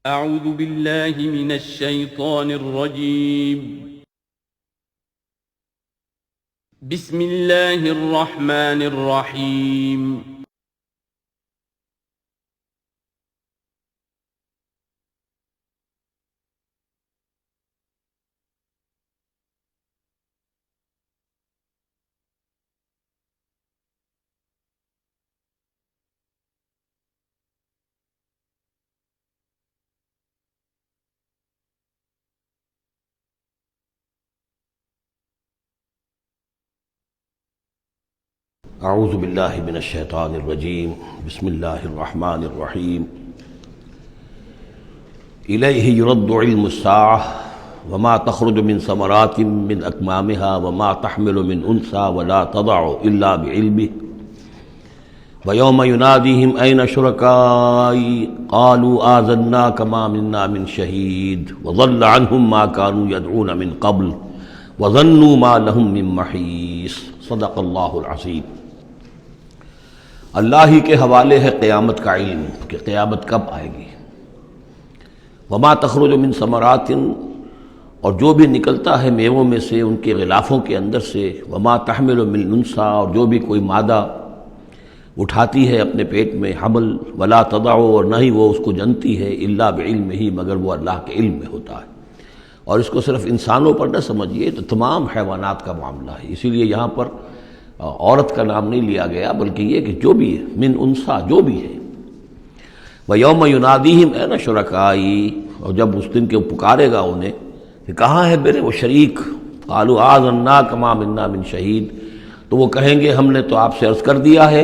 اعوذ باللہ من الشیطان الرجیم بسم اللہ الرحمن الرحیم اعوذ باللہ من الشیطان الرجیم بسم اللہ الرحمن الرحیم الیہ یرد علم الساعة وما تخرج من ثمرات من اکمامها وما تحمل من انثى ولا تضع الا بعلمه ویوم ینادیہم این شرکائی قالوا آذناک ما منا من شہید وضل عنہم ما كانوا يدعون من قبل وظنوا ما لهم من محیص صدق اللہ العظیم۔ اللہ ہی کے حوالے ہے قیامت کا علم کہ قیامت کب آئے گی۔ وما تخرج من ثمرات، اور جو بھی نکلتا ہے میووں میں سے ان کے غلافوں کے اندر سے، وما تحمل من انثى، اور جو بھی کوئی مادہ اٹھاتی ہے اپنے پیٹ میں حمل، ولا تضع، اور نہ ہی وہ اس کو جنتی ہے، الا بعلمہ، مگر وہ اللہ کے علم میں ہوتا ہے۔ اور اس کو صرف انسانوں پر نہ سمجھیے، تو تمام حیوانات کا معاملہ ہے۔ اسی لیے یہاں پر عورت کا نام نہیں لیا گیا، بلکہ یہ کہ جو بھی ہے، من انثیٰ، جو بھی ہے۔ وَيَوْمَ يُنَادِيهِمْ أَيْنَ شُرَكَائِي، اور جب اس دن کے پکارے گا انہیں کہ کہاں ہے میرے وہ شریک، قَالُوا آذَنَّاكَ مَا مِنَّا مِن شَهِيدٍ، تو وہ کہیں گے ہم نے تو آپ سے عرض کر دیا ہے،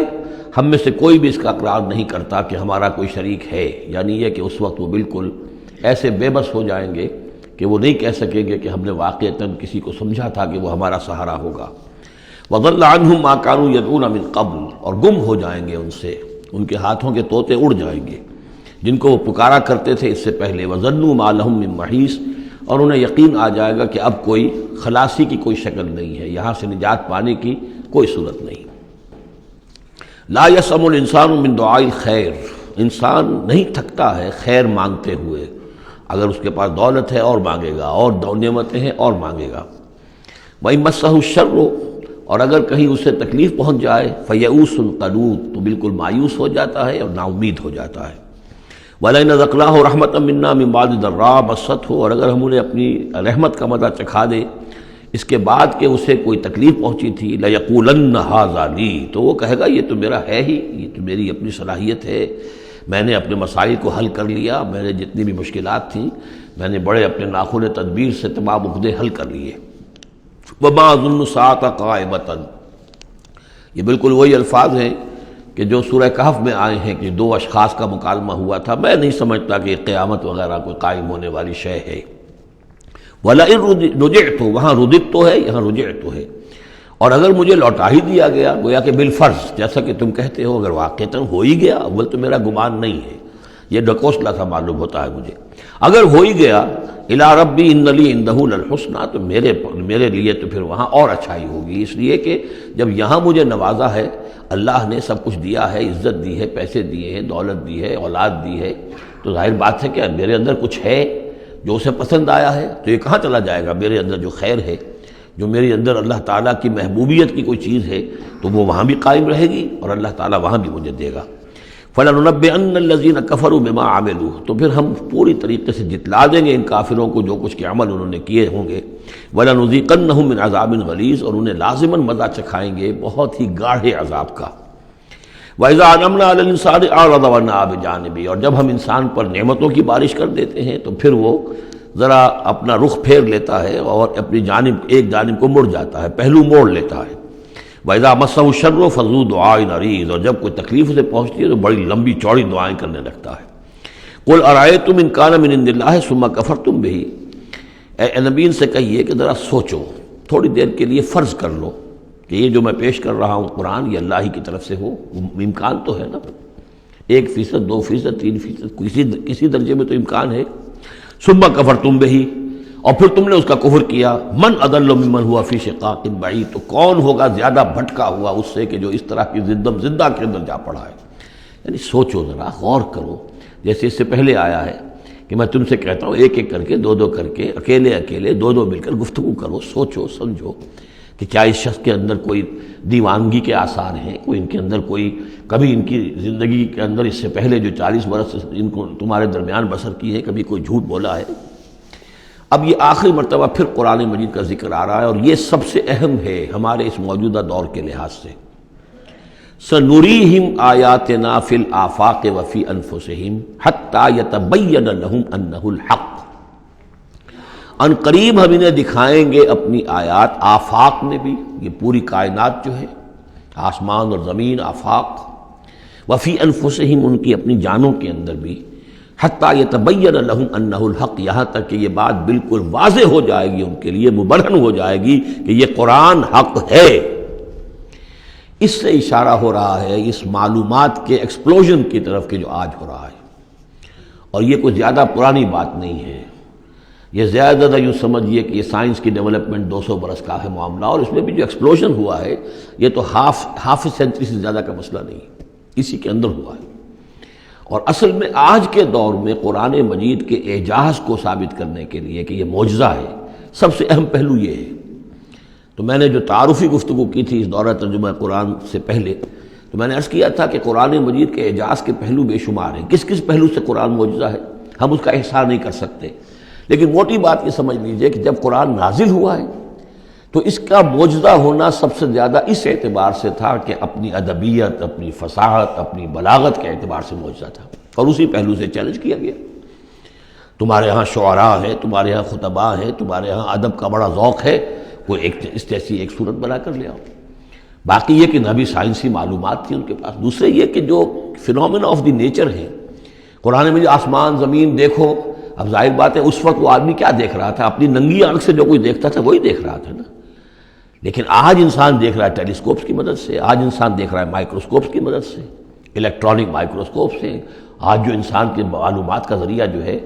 ہم میں سے کوئی بھی اس کا اقرار نہیں کرتا کہ ہمارا کوئی شریک ہے۔ یعنی یہ کہ اس وقت وہ بالکل ایسے بے بس ہو جائیں گے کہ وہ نہیں کہہ سکیں گے کہ ہم نے واقعتاً کسی کو سمجھا تھا کہ وہ ہمارا سہارا ہوگا۔ وَضَلَّ عَنْهُمْ مَا كَانُوا يَدْعُونَ مِن قَبْلُ، اور گم ہو جائیں گے ان سے، ان کے ہاتھوں کے طوطے اڑ جائیں گے جن کو وہ پکارا کرتے تھے اس سے پہلے۔ وَظَنُّوا مَا لَهُم مِّن مَّحِيصٍ، اور انہیں یقین آ جائے گا کہ اب کوئی خلاصی کی کوئی شکل نہیں ہے، یہاں سے نجات پانے کی کوئی صورت نہیں۔ لَا يَسْأَمُ الْإِنسَانُ مِن دُعَاءِ الْخَيْرِ، انسان نہیں تھکتا ہے خیر مانگتے ہوئے، اگر اس کے پاس دولت ہے اور مانگے گا، اور نعمتیں ہیں اور مانگے گا۔ وَإِن مَسَّهُ الشَّرُّ، اور اگر کہیں اسے تکلیف پہنچ جائے، فَيَئُوسٌ قَنُوطٌ، تو بالکل مایوس ہو جاتا ہے اور نا امید ہو جاتا ہے۔ وَلَئِنْ أَذَقْنَاهُ رَحْمَةً مِنَّا مِن بَعْدِ ضَرَّاءَ مَسَّتْهُ، اور اگر ہم انہیں اپنی رحمت کا مزہ چکھا دے اس کے بعد کہ اسے کوئی تکلیف پہنچی تھی، لَيَقُولَنَّ هَٰذَا لِي، تو وہ کہے گا یہ تو میرا ہے ہی، یہ تو میری اپنی صلاحیت ہے، میں نے اپنے مسائل کو حل کر لیا، میں نے جتنی بھی مشکلات تھیں میں نے بڑے اپنے ناخن تدبیر سے تمام عقدے حل کر لیے۔ وَمَا أَظُنُّ السَّاعَةَ قَائِمَةً، یہ بالکل وہی الفاظ ہیں کہ جو سورہ کہف میں آئے ہیں کہ دو اشخاص کا مکالمہ ہوا تھا، میں نہیں سمجھتا کہ قیامت وغیرہ کوئی قائم ہونے والی شے ہے۔ وَلَئِن رُجِعْتُ، وہاں رددت تو ہے، یہاں رجعت تو ہے، اور اگر مجھے لوٹا ہی دیا گیا، گویا کہ بالفرض، جیسا کہ تم کہتے ہو، اگر واقعتاً ہو ہی گیا، اول تو میرا گمان نہیں ہے، یہ ڈکوسلا سا معلوم ہوتا ہے مجھے، اگر ہو ہی گیا، اِلَىٰ رَبِّي إِنَّ لِي عِندَهُ لَلْحُسْنَىٰ، تو میرے لیے تو پھر وہاں اور اچھائی ہوگی، اس لیے کہ جب یہاں مجھے نوازا ہے، اللہ نے سب کچھ دیا ہے، عزت دی ہے، پیسے دیے ہیں، دولت دی ہے، اولاد دی ہے، تو ظاہر بات ہے کہ میرے اندر کچھ ہے جو اسے پسند آیا ہے، تو یہ کہاں چلا جائے گا؟ میرے اندر جو خیر ہے، جو میرے اندر اللہ تعالیٰ کی محبوبیت کی کوئی چیز ہے، تو وہ وہاں بھی قائم رہے گی اور اللہ تعالیٰ وہاں بھی مجھے دے گا۔ فَلَنُنَبِّئَنَّ الَّذِينَ كَفَرُوا بِمَا عَمِلُوا، تو پھر ہم پوری طریقے سے جتلا دیں گے ان کافروں کو جو کچھ کے عمل انہوں نے کیے ہوں گے۔ وَلَنُذِيقَنَّهُم مِّنْ عَذَابٍ غَلِيظٍ، اور انہیں لازماً مزہ چکھائیں گے بہت ہی گاڑھے عذاب کا۔ وَإِذَا أَنْعَمْنَا عَلَى الْإِنسَانِ أَعْرَضَ وَنَأَىٰ بِجَانِبِهِ، اور جب ہم انسان پر نعمتوں کی بارش کر دیتے ہیں تو پھر وہ ذرا اپنا رخ پھیر لیتا ہے اور اپنی جانب، ایک جانب کو مڑ جاتا ہے، پہلو موڑ لیتا ہے۔ وَإِذَا مَسَّهُ الشَّرُّ فَذُو دُعَاءٍ عَرِيضٍ، اور جب کوئی تکلیف اسے پہنچتی ہے تو بڑی لمبی چوڑی دعائیں کرنے لگتا ہے۔ قُلْ أَرَأَيْتُمْ إِنْ كَانَ مِنْ عِنْدِ اللَّهِ ثُمَّ كَفَرْتُمْ بِهِ، اے نبی ان سے کہیے کہ ذرا سوچو، تھوڑی دیر کے لیے فرض کر لو کہ یہ جو میں پیش کر رہا ہوں قرآن، یہ اللہ ہی کی طرف سے ہو، امکان تو ہے نا، 1%، 2%، 3%، کسی درجے میں تو امکان ہے۔ ثُمَّ كَفَرْتُمْ بِهِ، اور پھر تم نے اس کا کفر کیا، من اضل ممن هو فی شقاق بعید، تو کون ہوگا زیادہ بھٹکا ہوا اس سے کہ جو اس طرح کی زندہ کے اندر جا پڑا ہے۔ یعنی سوچو ذرا، غور کرو، جیسے اس سے پہلے آیا ہے کہ میں تم سے کہتا ہوں ایک ایک کر کے، دو دو کر کے، اکیلے اکیلے، دو دو مل کر گفتگو کرو، سوچو سمجھو کہ کیا اس شخص کے اندر کوئی دیوانگی کے آثار ہیں، کوئی ان کے اندر کوئی کبھی ان کی زندگی کے اندر اس سے پہلے جو 40 برس ان کو تمہارے درمیان بسر کی ہے کبھی کوئی جھوٹ بولا ہے۔ اب یہ آخری مرتبہ پھر قرآن مجید کا ذکر آ رہا ہے، اور یہ سب سے اہم ہے ہمارے اس موجودہ دور کے لحاظ سے۔ سَنُرِيهِمْ آيَاتِنَا فِي الْآفَاقِ وَفِي أَنفُسِهِمْ حَتَّى يَتَبَيَّنَ لَهُمْ أَنَّهُ الْحَقُّ۔ ان قریب ہم انہیں دکھائیں گے اپنی آیات، آفاق میں بھی، یہ پوری کائنات جو ہے، آسمان اور زمین، آفاق، وفی انفسہم، ان کی اپنی جانوں کے اندر بھی، حتیٰ یتبین لہم انہ الحق، یہاں تک کہ یہ بات بالکل واضح ہو جائے گی ان کے لیے، مبرہن ہو جائے گی کہ یہ قرآن حق ہے۔ اس سے اشارہ ہو رہا ہے اس معلومات کے ایکسپلوژن کی طرف کہ جو آج ہو رہا ہے، اور یہ کوئی زیادہ پرانی بات نہیں ہے، یہ زیادہ یوں سمجھیے کہ یہ سائنس کی ڈیولپمنٹ 200 برس کا ہے معاملہ، اور اس میں بھی جو ایکسپلوژن ہوا ہے یہ تو ہاف سینچری سے زیادہ کا مسئلہ نہیں، اسی کے اندر ہوا ہے۔ اور اصل میں آج کے دور میں قرآن مجید کے اعجاز کو ثابت کرنے کے لیے کہ یہ معجزہ ہے، سب سے اہم پہلو یہ ہے۔ تو میں نے جو تعارفی گفتگو کی تھی اس دورہ ترجمہ قرآن سے پہلے، تو میں نے عرض کیا تھا کہ قرآن مجید کے اعجاز کے پہلو بے شمار ہیں، کس کس پہلو سے قرآن معجزہ ہے ہم اس کا احصاء نہیں کر سکتے، لیکن موٹی بات یہ سمجھ لیجئے کہ جب قرآن نازل ہوا ہے تو اس کا معجزہ ہونا سب سے زیادہ اس اعتبار سے تھا کہ اپنی ادبیت، اپنی فصاحت، اپنی بلاغت کے اعتبار سے معجزہ تھا، اور اسی پہلو سے چیلنج کیا گیا۔ تمہارے ہاں شعراء ہیں، تمہارے ہاں خطباء ہیں، تمہارے ہاں ادب کا بڑا ذوق ہے، کوئی ایک اس جیسی ایک صورت بنا کر لے آؤ۔ باقی یہ کہ نہ بھی سائنسی معلومات تھی ان کے پاس، دوسرے یہ کہ جو فینومینا آف دی نیچر ہے قرآن میں، آسمان زمین دیکھو، اب ظاہر بات ہے اس وقت وہ آدمی کیا دیکھ رہا تھا، اپنی ننگی آنکھ سے جو کوئی دیکھتا تھا وہی دیکھ رہا تھا نا، لیکن آج انسان دیکھ رہا ہے ٹیلیسکوپس کی مدد سے، آج انسان دیکھ رہا ہے مائکروسکوپس کی مدد سے، الیکٹرانک مائکروسکوپ سے، آج جو انسان کے معلومات کا ذریعہ جو ہے،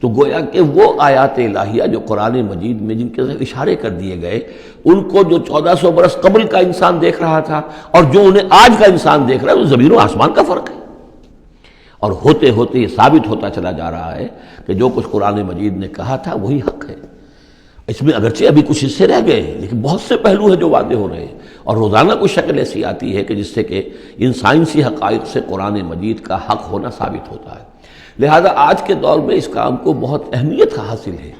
تو گویا کہ وہ آیات الہیہ جو قرآن مجید میں جن کے اشارے کر دیے گئے، ان کو جو 1400 برس قبل کا انسان دیکھ رہا تھا اور جو انہیں آج کا انسان دیکھ رہا ہے، وہ زمین و آسمان کا فرق ہے۔ اور ہوتے ہوتے یہ ثابت ہوتا چلا جا رہا ہے کہ جو کچھ قرآن مجید نے کہا تھا وہی حق ہے۔ اس میں اگرچہ ابھی کچھ حصے رہ گئے ہیں، لیکن بہت سے پہلو ہیں جو واضح ہو رہے ہیں، اور روزانہ کوئی شکل ایسی آتی ہے کہ جس سے کہ ان سائنسی حقائق سے قرآن مجید کا حق ہونا ثابت ہوتا ہے۔ لہذا آج کے دور میں اس کام کو بہت اہمیت حاصل ہے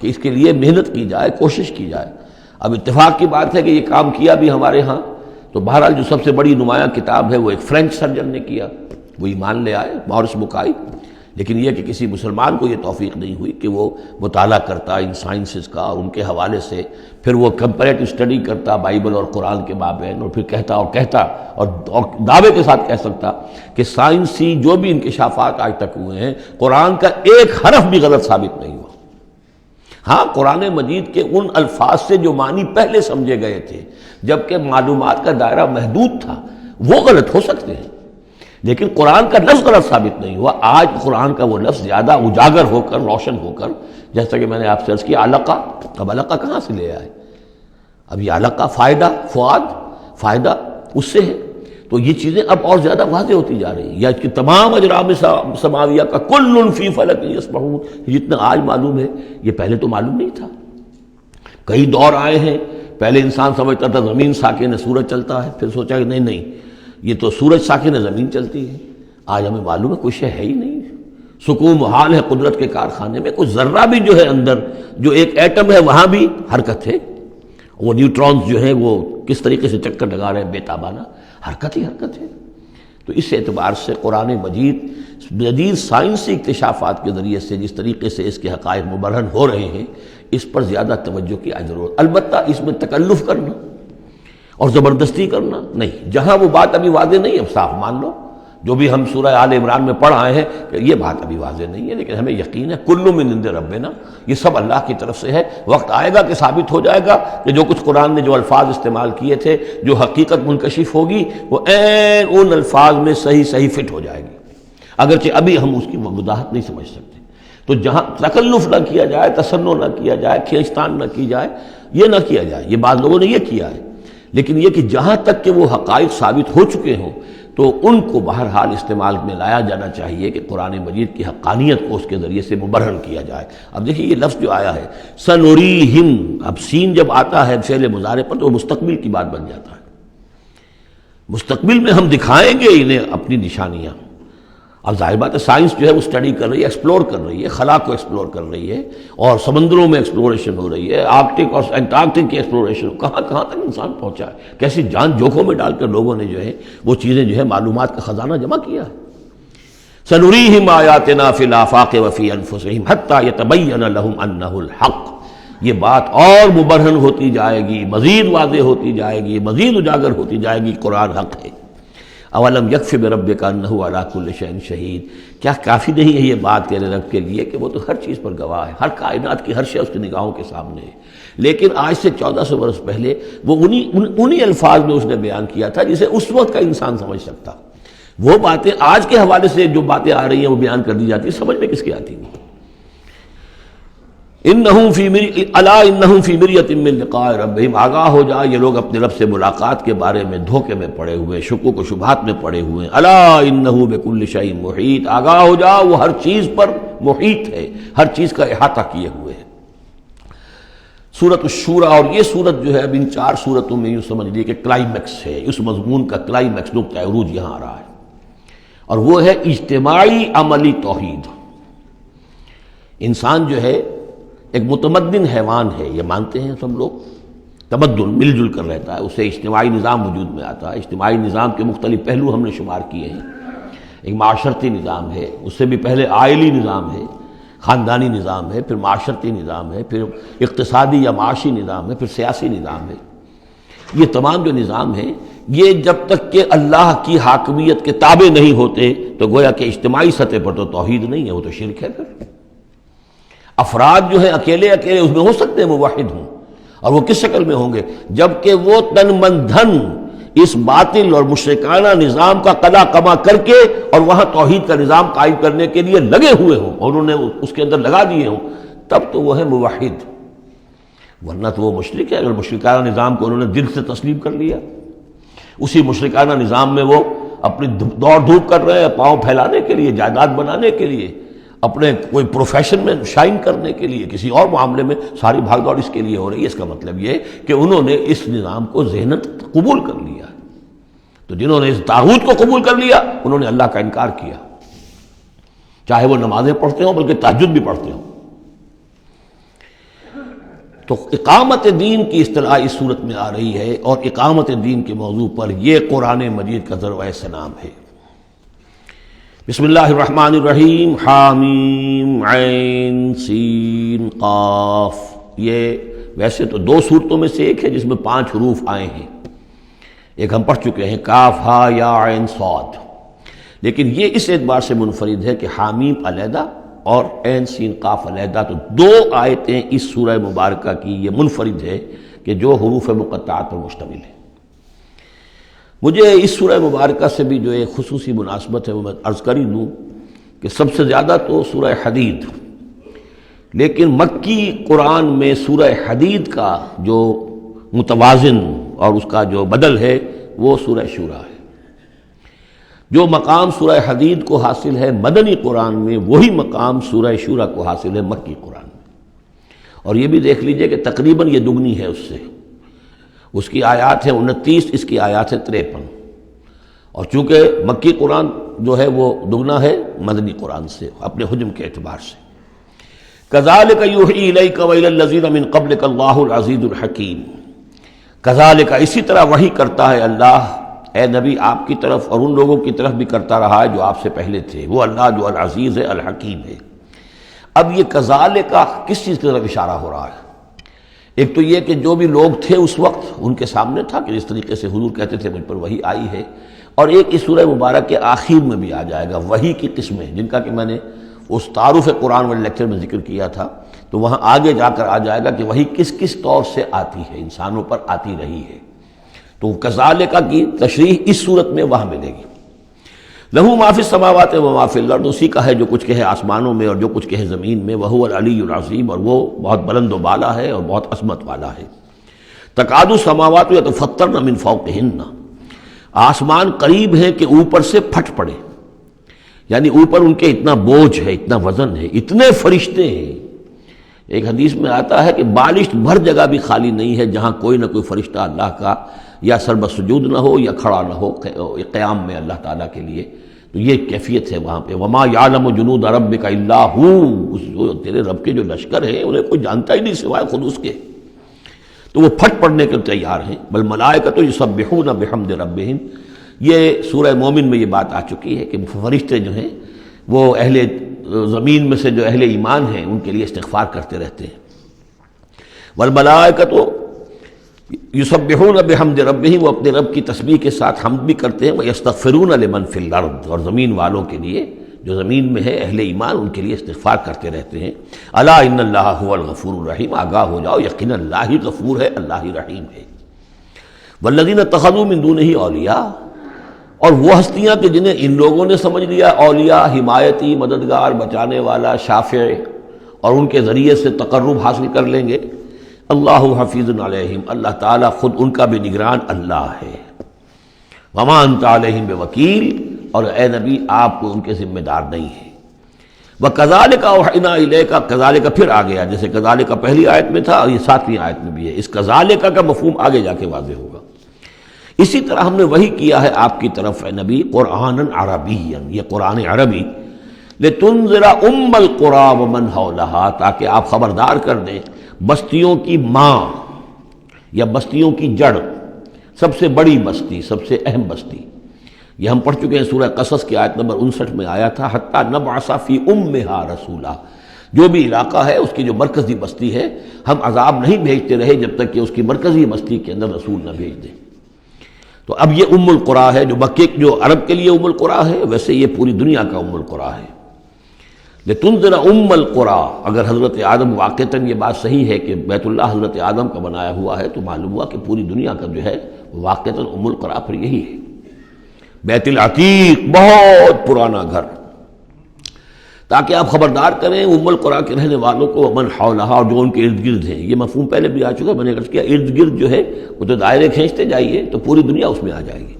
کہ اس کے لیے محنت کی جائے، کوشش کی جائے۔ اب اتفاق کی بات ہے کہ یہ کام کیا بھی ہمارے ہاں، تو بہرحال جو سب سے بڑی نمایاں کتاب ہے وہ ایک فرینچ سرجن نے کیا، وہ ایمان لے آئے، مورس بکائی، لیکن یہ کہ کسی مسلمان کو یہ توفیق نہیں ہوئی کہ وہ مطالعہ کرتا ان سائنسز کا اور ان کے حوالے سے پھر وہ کمپیریٹو اسٹڈی کرتا بائبل اور قرآن کے مابین، اور پھر کہتا اور دعوے کے ساتھ کہہ سکتا کہ سائنسی جو بھی انکشافات آج تک ہوئے ہیں قرآن کا ایک حرف بھی غلط ثابت نہیں ہوا۔ ہاں، قرآن مجید کے ان الفاظ سے جو معنی پہلے سمجھے گئے تھے جبکہ معلومات کا دائرہ محدود تھا وہ غلط ہو سکتے ہیں، لیکن قرآن کا لفظ غلط ثابت نہیں ہوا۔ آج قرآن کا وہ لفظ زیادہ اجاگر ہو کر، روشن ہو کر، جیسا کہ میں نے آپ سے عرض کیا علقہ، اب علقہ کہاں سے لے آئے؟ اب یہ علقہ فائدہ، فؤاد، فائدہ اس سے ہے، تو یہ چیزیں اب اور زیادہ واضح ہوتی جا رہی ہیں۔ یا کہ تمام اجرام سماویہ کا کل فی فلک یسبحون، جتنا آج معلوم ہے یہ پہلے تو معلوم نہیں تھا۔ کئی دور آئے ہیں، پہلے انسان سمجھتا تھا زمین ساکن ہے، سورج چلتا ہے، پھر سوچا کہ نہیں یہ تو سورج ساکن ہے، زمین چلتی ہے۔ آج ہمیں معلوم ہے کوئی شے ہے ہی نہیں، سکون محال ہے قدرت کے کارخانے میں، کوئی ذرہ بھی جو ہے اندر جو ایک ایٹم ہے وہاں بھی حرکت ہے، وہ نیوٹرونز جو ہیں وہ کس طریقے سے چکر لگا رہے ہیں بے تابانہ، حرکت ہی حرکت ہے۔ تو اس اعتبار سے قرآن مجید جدید سائنسی اکتشافات کے ذریعے سے جس طریقے سے اس کے حقائق مبرہن ہو رہے ہیں، اس پر زیادہ توجہ کی ضرورت۔ البتہ اس میں تکلف کرنا اور زبردستی کرنا نہیں، جہاں وہ بات ابھی واضح نہیں ہے صاف مان لو، جو بھی ہم سورہ آل عمران میں پڑھ آئے ہیں کہ یہ بات ابھی واضح نہیں ہے، لیکن ہمیں یقین ہے کل من عند ربنا، یہ سب اللہ کی طرف سے ہے۔ وقت آئے گا کہ ثابت ہو جائے گا کہ جو کچھ قرآن نے جو الفاظ استعمال کیے تھے، جو حقیقت منکشف ہوگی، وہ عین ان الفاظ میں صحیح فٹ ہو جائے گی، اگرچہ ابھی ہم اس کی وضاحت نہیں سمجھ سکتے۔ تو جہاں تکلف نہ کیا جائے، تصنع نہ کیا جائے، کھینچتان نہ کی جائے، یہ نہ کیا جائے، یہ بعض لوگوں نے یہ کیا ہے، لیکن یہ کہ جہاں تک کہ وہ حقائق ثابت ہو چکے ہوں تو ان کو بہرحال استعمال میں لایا جانا چاہیے کہ قرآن مجید کی حقانیت کو اس کے ذریعے سے مبرہن کیا جائے۔ اب دیکھیے یہ لفظ جو آیا ہے سنوریہم، اب سین جب آتا ہے فعل مضارع پر تو وہ مستقبل کی بات بن جاتا ہے، مستقبل میں ہم دکھائیں گے انہیں اپنی نشانیاں۔ اب ظاہر بات ہے سائنس جو ہے وہ اسٹڈی کر رہی ہے، ایکسپلور کر رہی ہے، خلا کو ایکسپلور کر رہی ہے، اور سمندروں میں ایکسپلوریشن ہو رہی ہے، آرکٹک اور انٹارکٹک کی ایکسپلوریشن، کہاں کہاں تک انسان پہنچا ہے، کیسی جان جوکھوں میں ڈال کر لوگوں نے جو ہے وہ چیزیں جو ہے معلومات کا خزانہ جمع کیا ہے۔ سنریہم آیاتنا فی الآفاق وفی انفسہم حتی یتبین لہم انہ الحق، یہ بات اور مبرہن ہوتی جائے گی، مزید واضح ہوتی جائے گی، مزید اجاگر ہوتی جائے گی، قرآن حق ہے۔ اولم یکفی بربک انہ علی کل شیء شہید، کیا کافی نہیں ہے یہ بات تیرے رب کے لیے کہ وہ تو ہر چیز پر گواہ ہے، ہر کائنات کی ہر شے اس کی نگاہوں کے سامنے ہے۔ لیکن آج سے 1400 برس پہلے وہ انہی الفاظ میں اس نے بیان کیا تھا جسے اس وقت کا انسان سمجھ سکتا۔ وہ باتیں آج کے حوالے سے جو باتیں آ رہی ہیں وہ بیان کر دی جاتی ہیں، سمجھ میں کس کی آتی ہیں؟ انہم فی مریۃ من لقاء ربہم، آگاہ ہو جا یہ لوگ اپنے رب سے ملاقات کے بارے میں دھوکے میں پڑے ہوئے، شکوک و شبہات میں پڑے ہوئے۔ الا انہ بکل شیء محیط، آگاہ ہو جا وہ ہر چیز پر محیط ہے، ہر چیز کا احاطہ کیے ہوئے ہے۔ سورۃ الشورى، اور یہ سورت جو ہے اب ان 4 سورتوں میں یوں سمجھ لیے کہ کلائمیکس ہے، اس مضمون کا کلائمیکس نقطہ عروج یہاں آ رہا ہے، اور وہ ہے اجتماعی عملی توحید۔ انسان جو ہے ایک متمدن حیوان ہے، یہ مانتے ہیں سب لوگ، تمدن مل جل کر رہتا ہے، اسے اجتماعی نظام وجود میں آتا ہے۔ اجتماعی نظام کے مختلف پہلو ہم نے شمار کیے ہیں، ایک معاشرتی نظام ہے، اس سے بھی پہلے عائلی نظام ہے، خاندانی نظام ہے، پھر معاشرتی نظام ہے، پھر اقتصادی یا معاشی نظام ہے، پھر سیاسی نظام ہے۔ یہ تمام جو نظام ہیں یہ جب تک کہ اللہ کی حاکمیت کے تابع نہیں ہوتے تو گویا کہ اجتماعی سطح پر تو توحید نہیں ہے، وہ تو شرک ہے۔ پھر افراد جو ہیں اکیلے اکیلے اس میں ہو سکتے ہیں موحد ہوں، اور وہ کس شکل میں ہوں گے؟ جبکہ وہ تن من دھن اس باطل اور مشرکانہ نظام کا قلع کما کر کے اور وہاں توحید کا نظام قائم کرنے کے لیے لگے ہوئے ہوں، اور انہوں نے اس کے اندر لگا دیے ہوں، تب تو وہ ہے موحد، ورنہ تو وہ مشرک ہے۔ اگر مشرکانہ نظام کو انہوں نے دل سے تسلیم کر لیا، اسی مشرکانہ نظام میں وہ اپنی دوڑ دھوپ کر رہے ہیں پاؤں پھیلانے کے لیے، جائیداد بنانے کے لیے، اپنے کوئی پروفیشن میں شائن کرنے کے لیے، کسی اور معاملے میں ساری بھاگ دوڑ اس کے لیے ہو رہی ہے، اس کا مطلب یہ کہ انہوں نے اس نظام کو ذہناً قبول کر لیا۔ تو جنہوں نے اس طاغوت کو قبول کر لیا انہوں نے اللہ کا انکار کیا، چاہے وہ نمازیں پڑھتے ہوں بلکہ تہجد بھی پڑھتے ہوں۔ تو اقامت دین کی اصطلاح اس صورت میں آ رہی ہے، اور اقامت دین کے موضوع پر یہ قرآن مجید کا ذروۂ سنام ہے۔ بسم اللہ الرحمن الرحیم، حامیم عین سین قاف۔ یہ ویسے تو 2 صورتوں میں سے ایک ہے جس میں 5 حروف آئے ہیں، ایک ہم پڑھ چکے ہیں کاف ہا یا عین صاد، لیکن یہ اس اعتبار سے منفرد ہے کہ حامیم علیحدہ اور عین سین قاف علیحدہ، تو 2 آیتیں اس سورہ مبارکہ کی یہ منفرد ہے کہ جو حروف مقطعات پر مشتمل ہے۔ مجھے اس سورہ مبارکہ سے بھی جو ایک خصوصی مناسبت ہے وہ میں عرض کر ہی دوں کہ سب سے زیادہ تو سورہ حدید، لیکن مکی قرآن میں سورہ حدید کا جو متوازن اور اس کا جو بدل ہے وہ سورہ شورى ہے۔ جو مقام سورہ حدید کو حاصل ہے مدنی قرآن میں، وہی مقام سورہ شورى کو حاصل ہے مکی قرآن میں، اور یہ بھی دیکھ لیجئے کہ تقریباً یہ دگنی ہے اس سے، اس کی آیات ہیں 29، اس کی آیات ہیں 53، اور چونکہ مکی قرآن جو ہے وہ دگنا ہے مدنی قرآن سے اپنے حجم کے اعتبار سے۔ کذالک یوحی الیک وإلی الذین من قبلک اللہ العزیز الحکیم، کذالک اسی طرح وحی کرتا ہے اللہ اے نبی آپ کی طرف، اور ان لوگوں کی طرف بھی کرتا رہا ہے جو آپ سے پہلے تھے، وہ اللہ جو العزیز ہے الحکیم ہے۔ اب یہ کذالک کس چیز کی طرف اشارہ ہو رہا ہے؟ ایک تو یہ کہ جو بھی لوگ تھے اس وقت ان کے سامنے تھا کہ جس طریقے سے حضور کہتے تھے مجھ پر وحی آئی ہے، اور ایک اس سورہ مبارک کے آخر میں بھی آ جائے گا وحی کی قسمیں، جن کا کہ میں نے اس تعارف قرآن والے لیکچر میں ذکر کیا تھا، تو وہاں آگے جا کر آ جائے گا کہ وحی کس کس طور سے آتی ہے، انسانوں پر آتی رہی ہے۔ تو کذالک کی تشریح اس صورت میں وہاں ملے گی۔ لہو ما فی السماوات و ما فی الارض، اسی کا ہے جو کچھ کہے آسمانوں میں اور جو کچھ کہے زمین میں، وہو العلی العظیم، اور وہ بہت بلند و بالا ہے اور بہت عظمت والا ہے۔ تکاد السماوات یتفطرن من فوقہن، آسمان قریب ہے کہ اوپر سے پھٹ پڑے، یعنی اوپر ان کے اتنا بوجھ ہے، اتنا وزن ہے، اتنے فرشتے ہیں۔ ایک حدیث میں آتا ہے کہ بالشت بھر جگہ بھی خالی نہیں ہے جہاں کوئی نہ کوئی فرشتہ اللہ کا یا سربہ سجود نہ ہو یا کھڑا نہ ہو قیام میں اللہ تعالیٰ کے لیے۔ تو یہ کیفیت ہے وہاں پہ، وما یعلم جنود ربک الا ہو، تیرے رب کے جو لشکر ہیں انہیں کوئی جانتا ہی نہیں سوائے خود اس کے، تو وہ پھٹ پڑنے کے تیار ہیں۔ بل ملائکۃ یسبحون بحمد ربہم، یہ سورہ مومن میں یہ بات آ چکی ہے کہ فرشتے جو ہیں وہ اہل زمین میں سے جو اہل ایمان ہیں ان کے لیے استغفار کرتے رہتے ہیں۔ والملائکۃ یسبحون بحمد ربہم، وہ اپنے رب کی تسبیح کے ساتھ حمد بھی کرتے ہیں، ویستغفرون لمن فی الارض، اور زمین والوں کے لیے جو زمین میں ہے اہل ایمان ان کے لیے استغفار کرتے رہتے ہیں۔ الا ان اللہ هو الغفور الرحیم، آگاہ ہو جاؤ یقینا اللہ ہی غفور ہے، اللہ ہی رحیم ہے۔ والذین اتخذوا من دونہ اولیاء، اور وہ ہستیاں کہ جنہیں ان لوگوں نے سمجھ لیا اولیاء، حمایتی، مددگار، بچانے والا، شافع، اور ان کے ذریعے سے تقرب حاصل کر لیں گے۔ اللہ حفیظ علیہم، اللہ تعالیٰ خود ان کا بھی نگران اللہ ہے۔ وما انت علیہم بوکیل، اور اے نبی آپ کو ان کے ذمہ دار نہیں ہے۔ وَكَذَلِكَ أَوْحَيْنَا إِلَيْكَ، کذالک پھر آ گیا، جیسے کذالک پہلی آیت میں تھا اور یہ 7ویں آیت میں بھی ہے، اس کذالک کا مفہوم آگے جا کے واضح ہوگا۔ اسی طرح ہم نے وہی کیا ہے آپ کی طرف اے نبی، قرآنا عربیا، یہ قرآن عربی، لِتُنذِرَ أُمَّ الْقُرَىٰ وَمَنْ حَوْلَهَا، تاکہ آپ خبردار کر دیں بستیوں کی ماں یا بستیوں کی جڑ، سب سے بڑی بستی، سب سے اہم بستی۔ یہ ہم پڑھ چکے ہیں سورہ قصص کی آیت نمبر 59 میں آیا تھا، حتیٰ نبعث فی امہا رسولا، جو بھی علاقہ ہے اس کی جو مرکزی بستی ہے ہم عذاب نہیں بھیجتے رہے جب تک کہ اس کی مرکزی بستی کے اندر رسول نہ بھیج دیں۔ تو اب یہ ام القریٰ ہے، جو مکے جو عرب کے لیے ام القریٰ ہے، ویسے یہ پوری دنیا کا ام القریٰ ہے۔ لتنذر ام القریٰ، اگر حضرت آدم واقعتاً یہ بات صحیح ہے کہ بیت اللہ حضرت آدم کا بنایا ہوا ہے تو معلوم ہوا کہ پوری دنیا کا جو ہے واقعتاً ام القریٰ پھر یہی ہے، بیت العتیق، بہت پرانا گھر، تاکہ آپ خبردار کریں ام القریٰ کے رہنے والوں کو، ومن حولہا، اور جو ان کے ارد گرد ہیں۔ یہ مفہوم پہلے بھی آ چکا، میں نے عرض کیا ارد گرد جو ہے وہ تو دائرے کھینچتے جائیے تو پوری دنیا اس میں آ جائے گی۔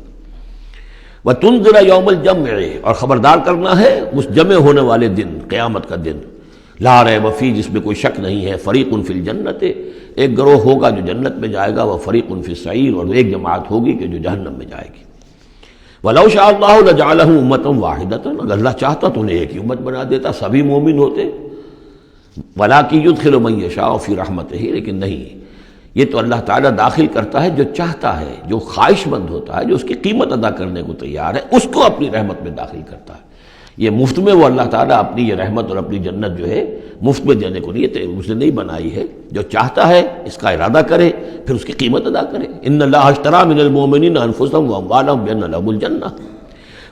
وَتُنذِرَ يَوْمَ الْجَمْعِ، اور خبردار کرنا ہے اس جمع ہونے والے دن، قیامت کا دن، لا ریب فیہ، جس میں کوئی شک نہیں ہے، فریق فی الجنت، ایک گروہ ہوگا جو جنت میں جائے گا، وفریق فی السعیر، اور ایک جماعت ہوگی کہ جو جہنم میں جائے گی۔ وَلَوْ شَاءَ اللَّهُ لَجَعَلَهُمْ أُمَّةً وَاحِدَةً، اگر اللہ چاہتا تو انہیں ایک ہی امت بنا دیتا، سبھی مومن ہوتے۔ وَلَٰكِن يُدْخِلُ مَن يَشَاءُ فِي رَحْمَتِهِ، لیکن نہیں، یہ تو اللہ تعالیٰ داخل کرتا ہے جو چاہتا ہے، جو خواہش مند ہوتا ہے، جو اس کی قیمت ادا کرنے کو تیار ہے، اس کو اپنی رحمت میں داخل کرتا ہے۔ یہ مفت میں وہ اللہ تعالیٰ اپنی یہ رحمت اور اپنی جنت جو ہے مفت میں دینے کو اس نے نہیں بنائی ہے، جو چاہتا ہے اس کا ارادہ کرے پھر اس کی قیمت ادا کرے۔ ان اللہ اشتری من المؤمنین انفسهم واموالهم بان لهم الجنہ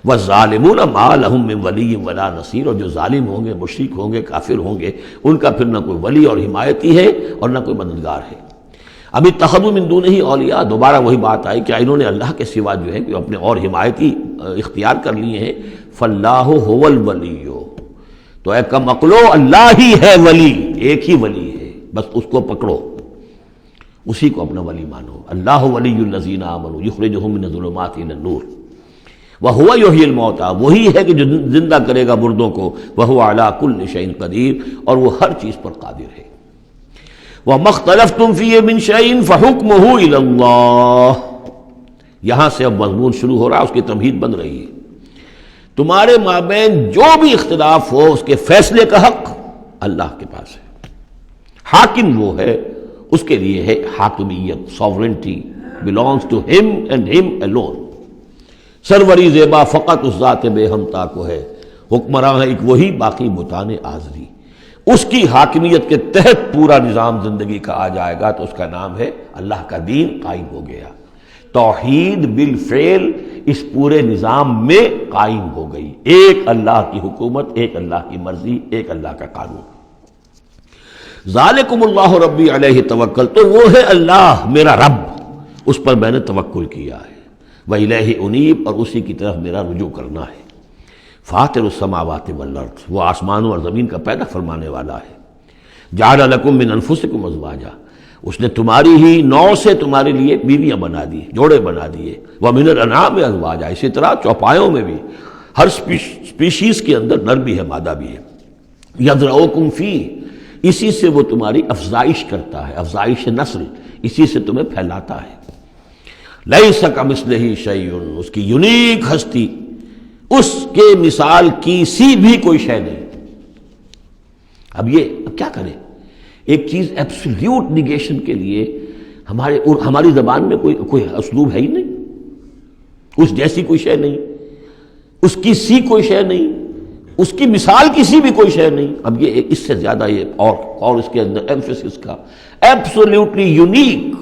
والظالمون ما لهم من ولی ولا نصیر، اور جو ظالم ہوں گے، مشرک ہوں گے، کافر ہوں گے، ان کا پھر نہ کوئی ولی اور حمایتی ہے اور نہ کوئی مددگار ہے۔ ابھی اتخذوا من دونہ اولیاء، دوبارہ وہی بات آئی کہ انہوں نے اللہ کے سوا جو ہے کہ اپنے اور حمایتی اختیار کر لیے ہیں۔ فاللہ هو الولی، تو اے کم عقلو، اللہ ہی ہے ولی، ایک ہی ولی ہے، بس اس کو پکڑو، اسی کو اپنا ولی مانو۔ اللہ ولی الذین آمنوا یخرجہم من الظلمات الی النور وہو یحیی الموتیٰ، وہی ہے کہ جو زندہ کرے گا مردوں کو، وہو علی کل شیء قدیر، اور وہ ہر چیز پر قادر ہے۔ وَمَا اخْتَلَفْتُمْ فِيهِ مِنْ شَيْءٍ فَحُكْمُهُ إِلَى اللَّهِ، یہاں سے اب مضمون شروع ہو رہا ہے، اس کی تمہید بن رہی ہے۔ تمہارے مابین جو بھی اختلاف ہو اس کے فیصلے کا حق اللہ کے پاس ہے، حاکم وہ ہے، اس کے لیے ہے حاکمیت، sovereignty belongs to him and him alone۔ سروری زیبا فقط اس ذات بے ہمتا کو ہے، حکمراں ہے ایک وہی، باقی بتانے آزری۔ اس کی حاکمیت کے تحت پورا نظام زندگی کا آ جائے گا تو اس کا نام ہے اللہ کا دین قائم ہو گیا۔ توحید بالفعل اس پورے نظام میں قائم ہو گئی، ایک اللہ کی حکومت، ایک اللہ کی مرضی، ایک اللہ کا قانون۔ ذالکم اللہ ربی علیہ توکل، تو وہ ہے اللہ میرا رب، اس پر میں نے توکل کیا ہے۔ وإلیہ انیب، اور اسی کی طرف میرا رجوع کرنا ہے۔ فاطر السماوات والارض، وہ آسمانوں اور زمین کا پیدا فرمانے والا ہے۔ جعل لکم من انفسکم ازواجا، اس نے تمہاری ہی نوع سے تمہارے لیے بیویاں بنا دی، جوڑے بنا دیے، ومن الانعام ازواجا، اسی طرح چوپایوں میں بھی ہر سپیشیز کے اندر نر بھی ہے مادہ بھی ہے، یذرؤکم فیہ، اسی سے وہ تمہاری افزائش کرتا ہے، افزائش نسل، اسی سے تمہیں پھیلاتا ہے۔ لیس کمثلہ شیء، اس کی یونیک ہستی، اس کے مثال کی سی بھی کوئی شے نہیں۔ اب کیا کریں، ایک چیز ایبسلیوٹ نیگیشن کے لیے ہماری زبان میں کوئی اسلوب ہے ہی نہیں، اس جیسی کوئی شے نہیں، اس کی سی کوئی شے نہیں، اس کی مثال کسی بھی کوئی شے نہیں۔ اب یہ اس سے زیادہ یہ اور اس کے اندر ایمفیسس کا ایبسلیوٹلی یونیک،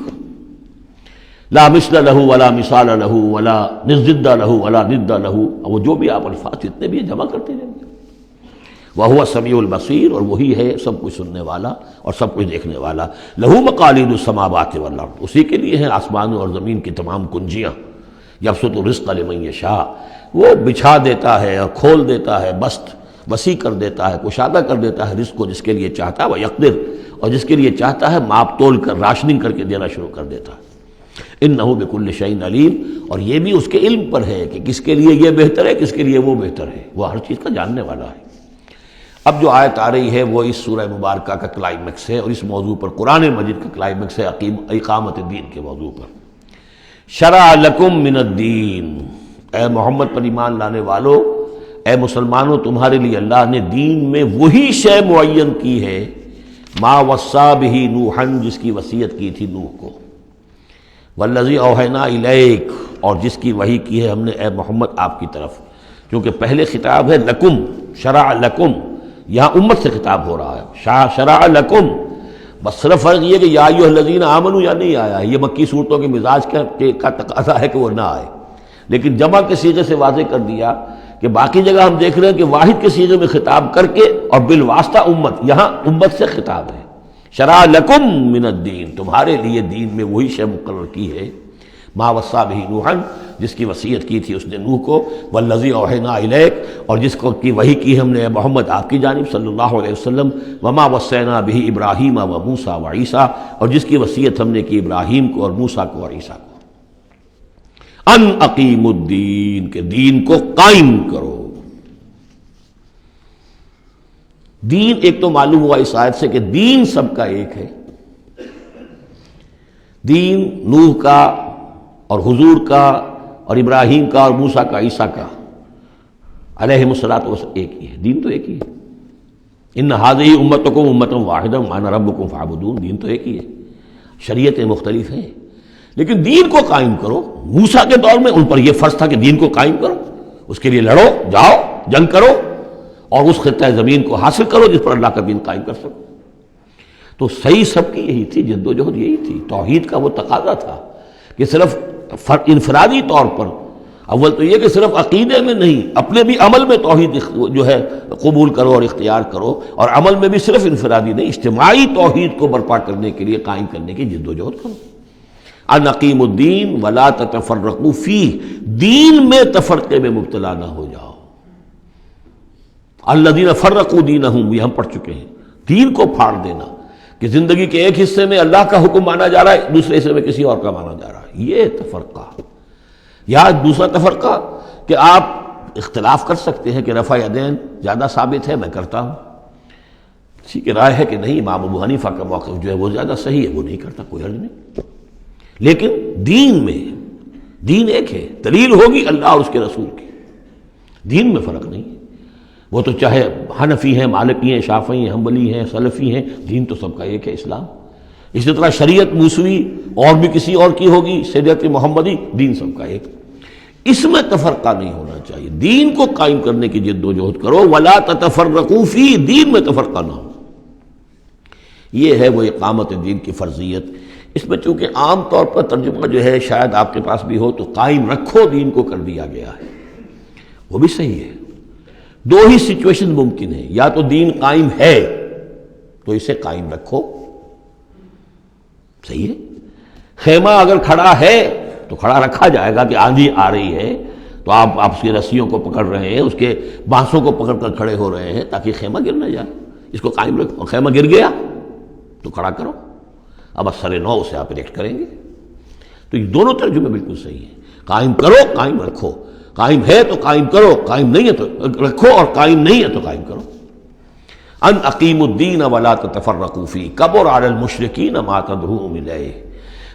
لا مثل لہ ولا مثال لہ ولا ضد لہ ولا ند لہ، وہ جو بھی آپ الفاظ جتنے بھی جمع کرتے جائیں گے۔ وہو السمیع البصیر، اور وہی ہے سب کچھ سننے والا اور سب کچھ دیکھنے والا۔ لہ مقالید السماوات والارض، اسی کے لیے ہیں آسمانوں اور زمین کی تمام کنجیاں۔ یبسط الرزق لمن یشاء، وہ بچھا دیتا ہے اور کھول دیتا ہے، بسط وسیع کر دیتا ہے، کشادہ کر دیتا ہے رزق کو جس کے لیے چاہتا ہے، ویقدر، اور جس کے لیے چاہتا ہے ماپ تول کر راشننگ کر کے دینا شروع کر دیتا ہے۔ انہ بکل شیء علیم، اور یہ بھی اس کے علم پر ہے کہ کس کے لیے یہ بہتر ہے، کس کے لیے وہ بہتر ہے، وہ ہر چیز کا جاننے والا ہے۔ اب جو آیت آ رہی ہے وہ اس سورہ مبارکہ کا کلائمیکس ہے، اور اس موضوع پر قرآن مجید کا کلائمیکس ہے، اقامت الدین کے موضوع پر۔ شرع لکم من الدین، اے محمد پر ایمان لانے والو، اے مسلمانوں، تمہارے لیے اللہ نے دین میں وہی شے معین کی ہے، ما وصی بہ نوحا، جس کی وصیت کی تھی نوح کو، والذی اوحینا الیک، اور جس کی وحی کی ہے ہم نے اے محمد آپ کی طرف، کیونکہ پہلے خطاب ہے لکم، شرع لکم، یہاں امت سے خطاب ہو رہا ہے، شرع لکم، بس صرف فرق یہ کہ یا ایھا الذین آمنوا یا نہیں آیا ہے، یہ مکی صورتوں کے مزاج کا تقاضا ہے کہ وہ نہ آئے، لیکن جمع کے صیغے سے واضح کر دیا کہ باقی جگہ ہم دیکھ رہے ہیں کہ واحد کے صیغے میں خطاب کر کے اور بالواسطہ امت، یہاں امت سے خطاب ہے۔ شرع لکم من الدین، تمہارے لیے دین میں وہی شے مقرر کی ہے، ما وصی بہ نوحا، جس کی وصیت کی تھی اس نے نوح کو، والذی اوحینا الیک، اور جس کو کی وحی کی ہم نے محمد آپ کی جانب صلی اللہ علیہ وسلم، وما وصینا بہ ابراہیم و موسیٰ و عیسیٰ، اور جس کی وصیت ہم نے کی ابراہیم کو اور موسیٰ کو اور عیسیٰ کو، ان اقیموا الدین، کہ دین کو قائم کرو۔ دین ایک تو معلوم ہوا اس آیت سے کہ دین سب کا ایک ہے، دین نوح کا اور حضور کا اور ابراہیم کا اور موسیٰ کا، عیسیٰ کا علیہم الصلاۃ والسلام ایک ہی ہے، دین تو ایک ہی ہے۔ ان ہذہ امتکم امۃ واحدہ وانا ربکم فاعبدون، دین تو ایک ہی ہے، شریعتیں مختلف ہیں لیکن دین کو قائم کرو۔ موسیٰ کے دور میں ان پر یہ فرض تھا کہ دین کو قائم کرو، اس کے لیے لڑو، جاؤ، جنگ کرو اور اس خطہ زمین کو حاصل کرو جس پر اللہ کا دین قائم کر سکو۔ تو صحیح سب کی یہی تھی، جد و جہد یہی تھی، توحید کا وہ تقاضا تھا کہ صرف انفرادی طور پر، اول تو یہ کہ صرف عقیدے میں نہیں، اپنے بھی عمل میں توحید جو ہے قبول کرو اور اختیار کرو، اور عمل میں بھی صرف انفرادی نہیں، اجتماعی توحید کو برپا کرنے کے لیے، قائم کرنے کی جد و جہد کرو۔ ان اقیموا الدین ولا تتفرقوا فیہ، دین میں تفرقے میں مبتلا نہ ہو جاؤ۔ الذین فرقوا دینہم، یہ ہم پڑھ چکے ہیں، دین کو پھاڑ دینا، کہ زندگی کے ایک حصے میں اللہ کا حکم مانا جا رہا ہے، دوسرے حصے میں کسی اور کا مانا جا رہا ہے، یہ تفرقہ۔ یا دوسرا تفرقہ کہ آپ اختلاف کر سکتے ہیں کہ رفع یدین زیادہ ثابت ہے، میں کرتا ہوں، کسی کی رائے ہے کہ نہیں امام ابو حنیفہ کا موقف جو ہے وہ زیادہ صحیح ہے، وہ نہیں کرتا، کوئی حرج نہیں۔ لیکن دین میں، دین ایک ہے، دلیل ہوگی اللہ اور اس کے رسول کی، دین میں فرق نہیں ہے۔ وہ تو چاہے حنفی ہیں، مالکی ہیں، شافعی ہیں، حنبلی ہیں، سلفی ہیں، دین تو سب کا ایک ہے، اسلام۔ اسی طرح شریعت موسوی اور بھی کسی اور کی ہوگی، شریعت محمدی، دین سب کا ایک، اس میں تفرقہ نہیں ہونا چاہیے۔ دین کو قائم کرنے کی جد و جہد کرو، ولا تتفرقوا فی، دین میں تفرقہ نہ ہو۔ یہ ہے وہ اقامت دین کی فرضیت۔ اس میں چونکہ عام طور پر ترجمہ جو ہے شاید آپ کے پاس بھی ہو تو قائم رکھو دین کو کر دیا گیا ہے، وہ بھی صحیح ہے۔ دو ہی سچویشن ممکن ہے، یا تو دین قائم ہے تو اسے قائم رکھو، صحیح ہے۔ خیمہ اگر کھڑا ہے تو کھڑا رکھا جائے گا کہ آندھی آ رہی ہے تو آپ اس کی رسیوں کو پکڑ رہے ہیں، اس کے بانسوں کو پکڑ کر کھڑے ہو رہے ہیں تاکہ خیمہ گر نہ جائے، اس کو قائم رکھو۔ خیمہ گر گیا تو کھڑا کرو، اب اثر نو سے آپ ریکٹ کریں گے۔ تو یہ دونوں ترجمے بالکل صحیح ہیں، قائم کرو، قائم رکھو، قائم ہے تو قائم کرو، قائم نہیں ہے تو رکھو، اور قائم نہیں ہے تو قائم کرو۔ ان اقیموا الدین ولا تتفرقوا فیہ کبر علی المشرکین ما تدعوہم الیہ،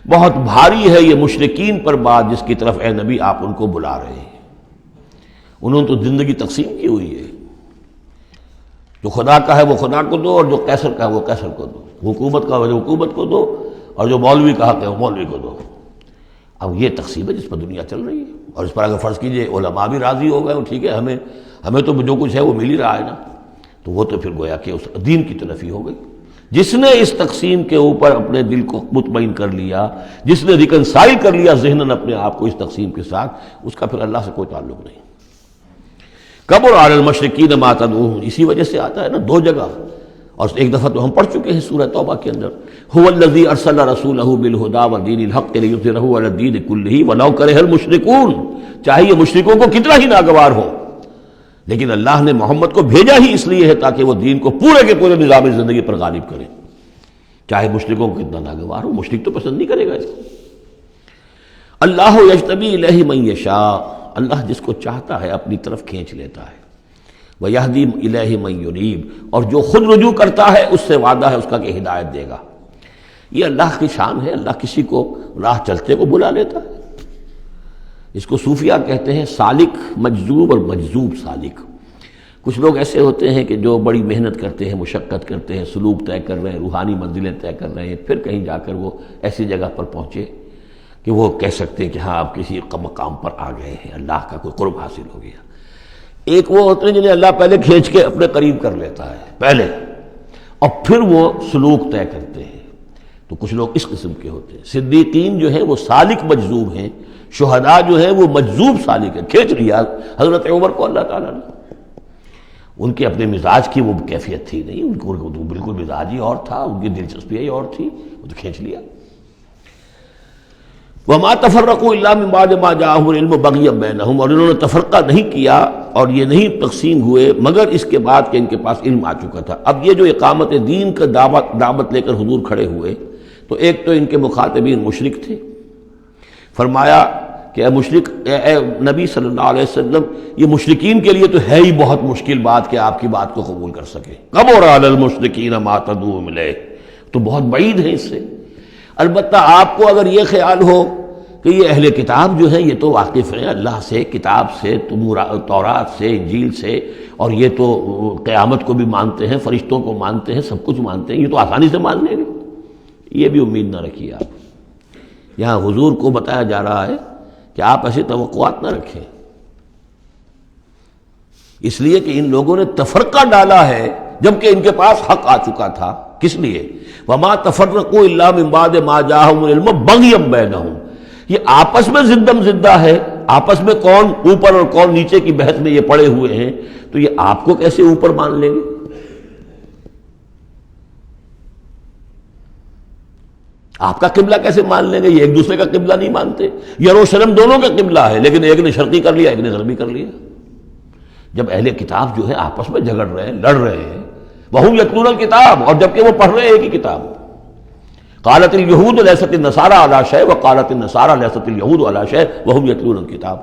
بہت بھاری ہے یہ مشرکین پر بات جس کی طرف اے نبی آپ ان کو بلا رہے ہیں۔ انہوں نے تو زندگی تقسیم کی ہوئی ہے، جو خدا کا ہے وہ خدا کو دو، اور جو قیصر کا ہے وہ قیصر کو دو، حکومت کا ہے وہ حکومت کو دو، اور جو مولوی کا حق ہے وہ مولوی کو دو۔ اب یہ تقسیم ہے جس پر دنیا چل رہی ہے، اور اس پر اگر فرض کیجئے علماء بھی راضی ہو گئے، ٹھیک ہے، ہمیں تو جو کچھ ہے وہ مل ہی رہا ہے نا، تو وہ تو پھر گویا کہ اس دین کی تلفی ہو گئی۔ جس نے اس تقسیم کے اوپر اپنے دل کو مطمئن کر لیا، جس نے ریکنسائل کر لیا ذہناً اپنے آپ کو اس تقسیم کے ساتھ، اس کا پھر اللہ سے کوئی تعلق نہیں۔ کبر علی المشرکین ما تدعوہم، اسی وجہ سے آتا ہے نا دو جگہ، اور ایک دفعہ تو ہم پڑھ چکے ہیں سورہ توبہ کے اندر، هو الذی ارسل رسولہ بالہدی ودین الحق لیظہرہ علی الدین کلہ ولو کرہ المشرکون، چاہے یہ مشرکوں کو کتنا ہی ناگوار ہو، لیکن اللہ نے محمد کو بھیجا ہی اس لیے ہے تاکہ وہ دین کو پورے کے پورے نظام زندگی پر غالب کرے، چاہے مشرکوں کو کتنا ناگوار ہو، مشرک تو پسند نہیں کرے گا اس کو۔ اللہ یجتبی الیہ من یشاء، اللہ جس کو چاہتا ہے اپنی طرف کھینچ لیتا ہے، ویہدی الیہ من ینیب، اور جو خود رجوع کرتا ہے اس سے وعدہ ہے اس کا کہ ہدایت دے گا۔ یہ اللہ کی شان ہے، اللہ کسی کو راہ چلتے کو بلا لیتا ہے۔ اس کو صوفیہ کہتے ہیں سالک مجذوب اور مجذوب سالک۔ کچھ لوگ ایسے ہوتے ہیں کہ جو بڑی محنت کرتے ہیں، مشقت کرتے ہیں، سلوک طے کر رہے ہیں، روحانی منزلیں طے کر رہے ہیں، پھر کہیں جا کر وہ ایسی جگہ پر پہنچے کہ وہ کہہ سکتے ہیں کہ ہاں آپ کسی مقام پر آ گئے ہیں، اللہ کا کوئی قرب حاصل ہو گیا۔ ایک وہ ہوتے ہیں جنہیں اللہ پہلے کھینچ کے اپنے قریب کر لیتا ہے پہلے، اور پھر وہ سلوک طے کرتے ہیں، تو کچھ لوگ اس قسم کے ہوتے ہیں۔ صدیقین جو ہیں وہ سالک مجذوب ہیں، شہداء جو ہیں وہ مجذوب سالک ہیں، کھینچ لیا حضرت عمر کو اللہ تعالیٰ نے۔ ان کے اپنے مزاج کی وہ کیفیت تھی نہیں، ان کو بالکل مزاج ہی اور تھا، ان کی دلچسپی ہی اور تھی، وہ تو کھینچ لیا۔ وما تفرقوا الا من بعد ما جاءهم العلم بغيا بينهم، اور انہوں نے تفرقہ نہیں کیا اور یہ نہیں تقسیم ہوئے مگر اس کے بعد کہ ان کے پاس علم آ چکا تھا۔ اب یہ جو اقامت دین کا دعوت لے کر حضور کھڑے ہوئے، تو ایک تو ان کے مخاطبین مشرک تھے، فرمایا کہ اے مشرک، اے نبی صلی اللہ علیہ وسلم، یہ مشرکین کے لیے تو ہے ہی بہت مشکل بات کہ آپ کی بات کو قبول کر سکے، کبر علی المشرکین ما تدعوہم الیہ، تو بہت بعید ہے اس سے۔ البتہ آپ کو اگر یہ خیال ہو کہ یہ اہل کتاب جو ہیں یہ تو واقف ہیں اللہ سے، کتاب سے، تورات سے، انجیل سے، اور یہ تو قیامت کو بھی مانتے ہیں، فرشتوں کو مانتے ہیں، سب کچھ مانتے ہیں، یہ تو آسانی سے مان لیں گے، یہ بھی امید نہ رکھیے آپ۔ یہاں حضور کو بتایا جا رہا ہے کہ آپ ایسی توقعات نہ رکھیں، اس لیے کہ ان لوگوں نے تفرقہ ڈالا ہے جبکہ ان کے پاس حق آ چکا تھا۔ کس لیے؟ وما تفرقوا الا من بعد ما جاءهم العلم بغيا بينهم، یہ آپس میں زدم زدہ ہے، آپس میں کون اوپر اور کون نیچے کی بحث میں یہ پڑے ہوئے ہیں، تو یہ آپ کو کیسے اوپر مان لیں گے؟ آپ کا قبلہ کیسے مان لیں گے؟ یہ ایک دوسرے کا قبلہ نہیں مانتے، یروشلم دونوں کا قبلہ ہے لیکن ایک نے شرقی کر لیا، ایک نے غربی کر لیا۔ جب اہل کتاب جو ہے آپس میں جھگڑ رہے ہیں، لڑ رہے ہیں، وَهُمْ يَتْلُونَ الْكِتَابَ، اور جبکہ وہ پڑھ رہے ہیں ایک ہی کتاب۔ قالت اليهود ليست النصارى على شيء وقالت النصارى ليست اليهود على شيء وهم يتلون الكتاب۔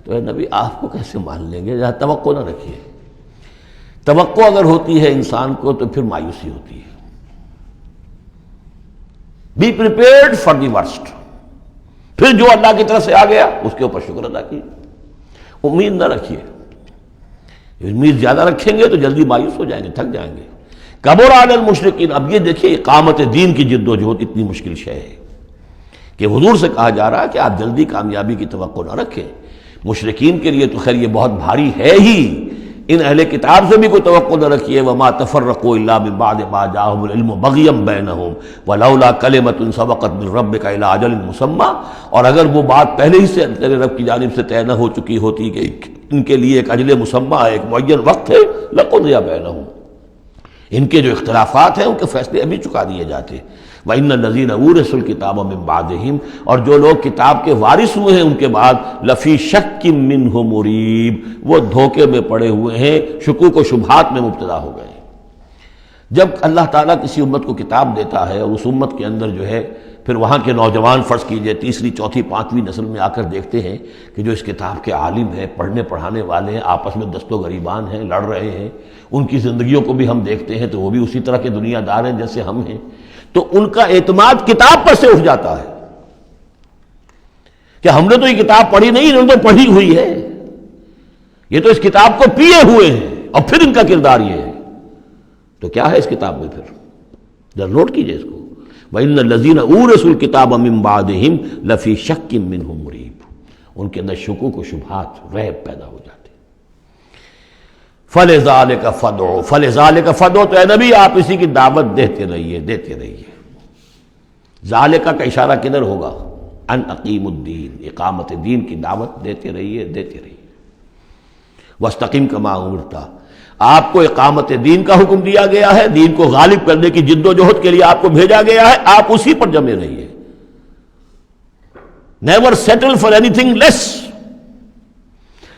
تو اے نبی آپ کو کیسے مان لیں گے؟ ذرا توقع نہ رکھیے۔ توقع اگر ہوتی ہے انسان کو تو پھر مایوسی ہوتی ہے۔ Be prepared for the worst, پھر جو اللہ کی طرف سے آ گیا اس کے اوپر شکر ادا کیجیے، امید نہ رکھیے۔ امید زیادہ رکھیں گے تو جلدی مایوس ہو جائیں گے، تھک جائیں گے۔ کبر علی المشرکین، اب یہ دیکھیے اقامت دین کی جد و جہد اتنی مشکل شے ہے کہ حضور سے کہا جا رہا ہے کہ آپ جلدی کامیابی کی توقع نہ رکھیں۔ مشرکین کے لیے تو خیر یہ بہت بھاری ہے ہی، ان اہل کتاب سے بھی کوئی توقع نہ رکھیے۔ وما تفرقوا الا من بعد ما جاءهم العلم بغيا بينهم ولولا كلمة سبقت من ربك الى اجل مسمى، اور اگر وہ بات پہلے ہی سے تیرے رب کی جانب سے طے نہ ہو چکی ہوتی کہ ان کے لیے ایک اجل مسمى ہے، ایک معین وقت ہے، لقضي بينهم، ان کے جو اختلافات ہیں ان کے فیصلے ابھی چکا دیے جاتے۔ وَإِنَّ الَّذِينَ أُورِثُوا الْكِتَابَ مِن بَعْدِهِمْ، اور جو لوگ کتاب کے وارث ہوئے ہیں ان کے بعد، لَفِي شَكٍّ مِّنْهُ مُرِيبٍ، وہ دھوکے میں پڑے ہوئے ہیں، شکوک و شبہات میں مبتلا ہو گئے۔ جب اللہ تعالیٰ کسی امت کو کتاب دیتا ہے اور اس امت کے اندر جو ہے پھر وہاں کے نوجوان فرض کیجئے تیسری چوتھی پانچویں نسل میں آ کر دیکھتے ہیں کہ جو اس کتاب کے عالم ہیں، پڑھنے پڑھانے والے ہیں، آپس میں دست و گریبان ہیں، لڑ رہے ہیں، ان کی زندگیوں کو بھی ہم دیکھتے ہیں تو وہ بھی اسی طرح کے دنیا دار ہیں جیسے ہم ہیں، تو ان کا اعتماد کتاب پر سے اٹھ جاتا ہے کہ ہم نے تو یہ کتاب پڑھی نہیں، انہوں نے تو پڑھی ہوئی ہے، یہ تو اس کتاب کو پیے ہوئے ہیں، اور پھر ان کا کردار یہ ہے۔ تو کیا ہے اس کتاب میں؟ پھر ذرا نوٹ کیجئے اس کو، وَإِنَّ الَّذِينَ أُورِثُوا الْكِتَابَ مِن بَعْدِهِمْ لَفِي شَكٍّ مِّنْهُ مُرِيبٍ، ان کے اندر شکوک و شبہات، ریب پیدا ہو جاتے۔ فَلِذَلِكَ فَادْعُ، فَلِذَلِكَ فَادْعُ، تو اے نبی آپ اسی کی دعوت دیتے رہیے، دیتے رہیے۔ ذالکہ کا اشارہ کدھر ہوگا؟ ان اقیم الدین، اقامت دین کی دعوت دیتے رہیے، دیتے رہیے۔ وَاسْتَقِمْ كَمَا أُمِرْتَ، آپ کو اقامت دین کا حکم دیا گیا ہے، دین کو غالب کرنے کی جد و جہد کے لیے آپ کو بھیجا گیا ہے، آپ اسی پر جمے رہیے۔ Never settle for any thing لیس،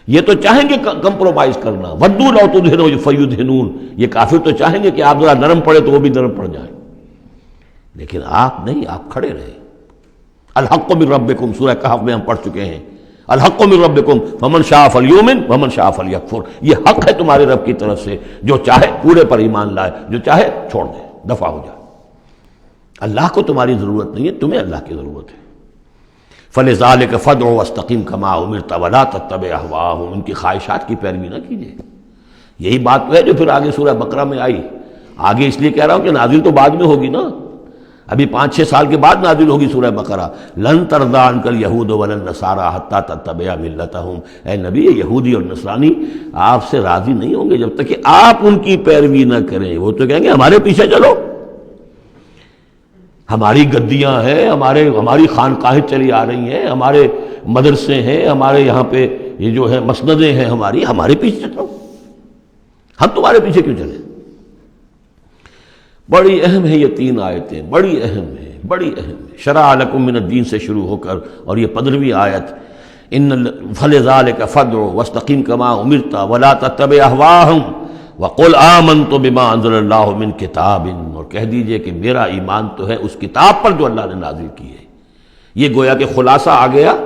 یہ تو چاہیں گے کمپرومائز کرنا، وَدُّوا لَوْ تُدْهِنُوا فَيُدْهِنُونَ، یہ کافر تو چاہیں گے کہ آپ ذرا نرم پڑے تو وہ بھی نرم پڑ جائیں، لیکن آپ نہیں، آپ کھڑے رہے۔ الحق من ربکم، سورہ کہف میں ہم پڑھ چکے ہیں، الحق من ربکم فمن شاء فلیؤمن ومن شاء فلیکفر، یہ حق ہے تمہارے رب کی طرف سے، جو چاہے پورے پر ایمان لائے، جو چاہے چھوڑ دے، دفع ہو جائے۔ اللہ کو تمہاری ضرورت نہیں ہے، تمہیں اللہ کی ضرورت ہے۔ فلذلک فادع واستقم کما امرت ولا تتبع اهواءهم، ان کی خواہشات کی پیروی نہ کیجیے۔ یہی بات تو ہے جو پھر آگے سورہ بقرہ میں آئی، آگے اس لیے کہہ رہا ہوں کہ نازل تو بعد میں ہوگی نا، ابھی 5-6 سال کے بعد نازل ہوگی سورہ بقرہ۔ لن ترضى عنك اليهود ولا النصارى حتى تتبع ملتهم، اے نبی یہودی اور نصرانی آپ سے راضی نہیں ہوں گے جب تک کہ آپ ان کی پیروی نہ کریں۔ وہ تو کہیں گے ہمارے پیچھے چلو، ہماری گدیاں ہیں، ہماری خانقاہیں چلی آ رہی ہیں، ہمارے مدرسے ہیں، ہمارے یہاں پہ یہ جو ہے مسندیں ہیں ہمارے پیچھے چلو، ہم تمہارے پیچھے کیوں چلیں؟ بڑی اہم ہے یہ 3 آیتیں، بڑی اہم ہے، بڑی اہم ہے۔ شرع لکم من الدین سے شروع ہو کر اور یہ 15ویں آیت، فلذلک فادع واستقم کما امرت ولا تتبع اهواءهم وقل آمنت بما انزل اللہ من کتاب، اور کہہ دیجئے کہ میرا ایمان تو ہے اس کتاب پر جو اللہ نے نازل کی ہے۔ یہ گویا کہ خلاصہ آ گیا،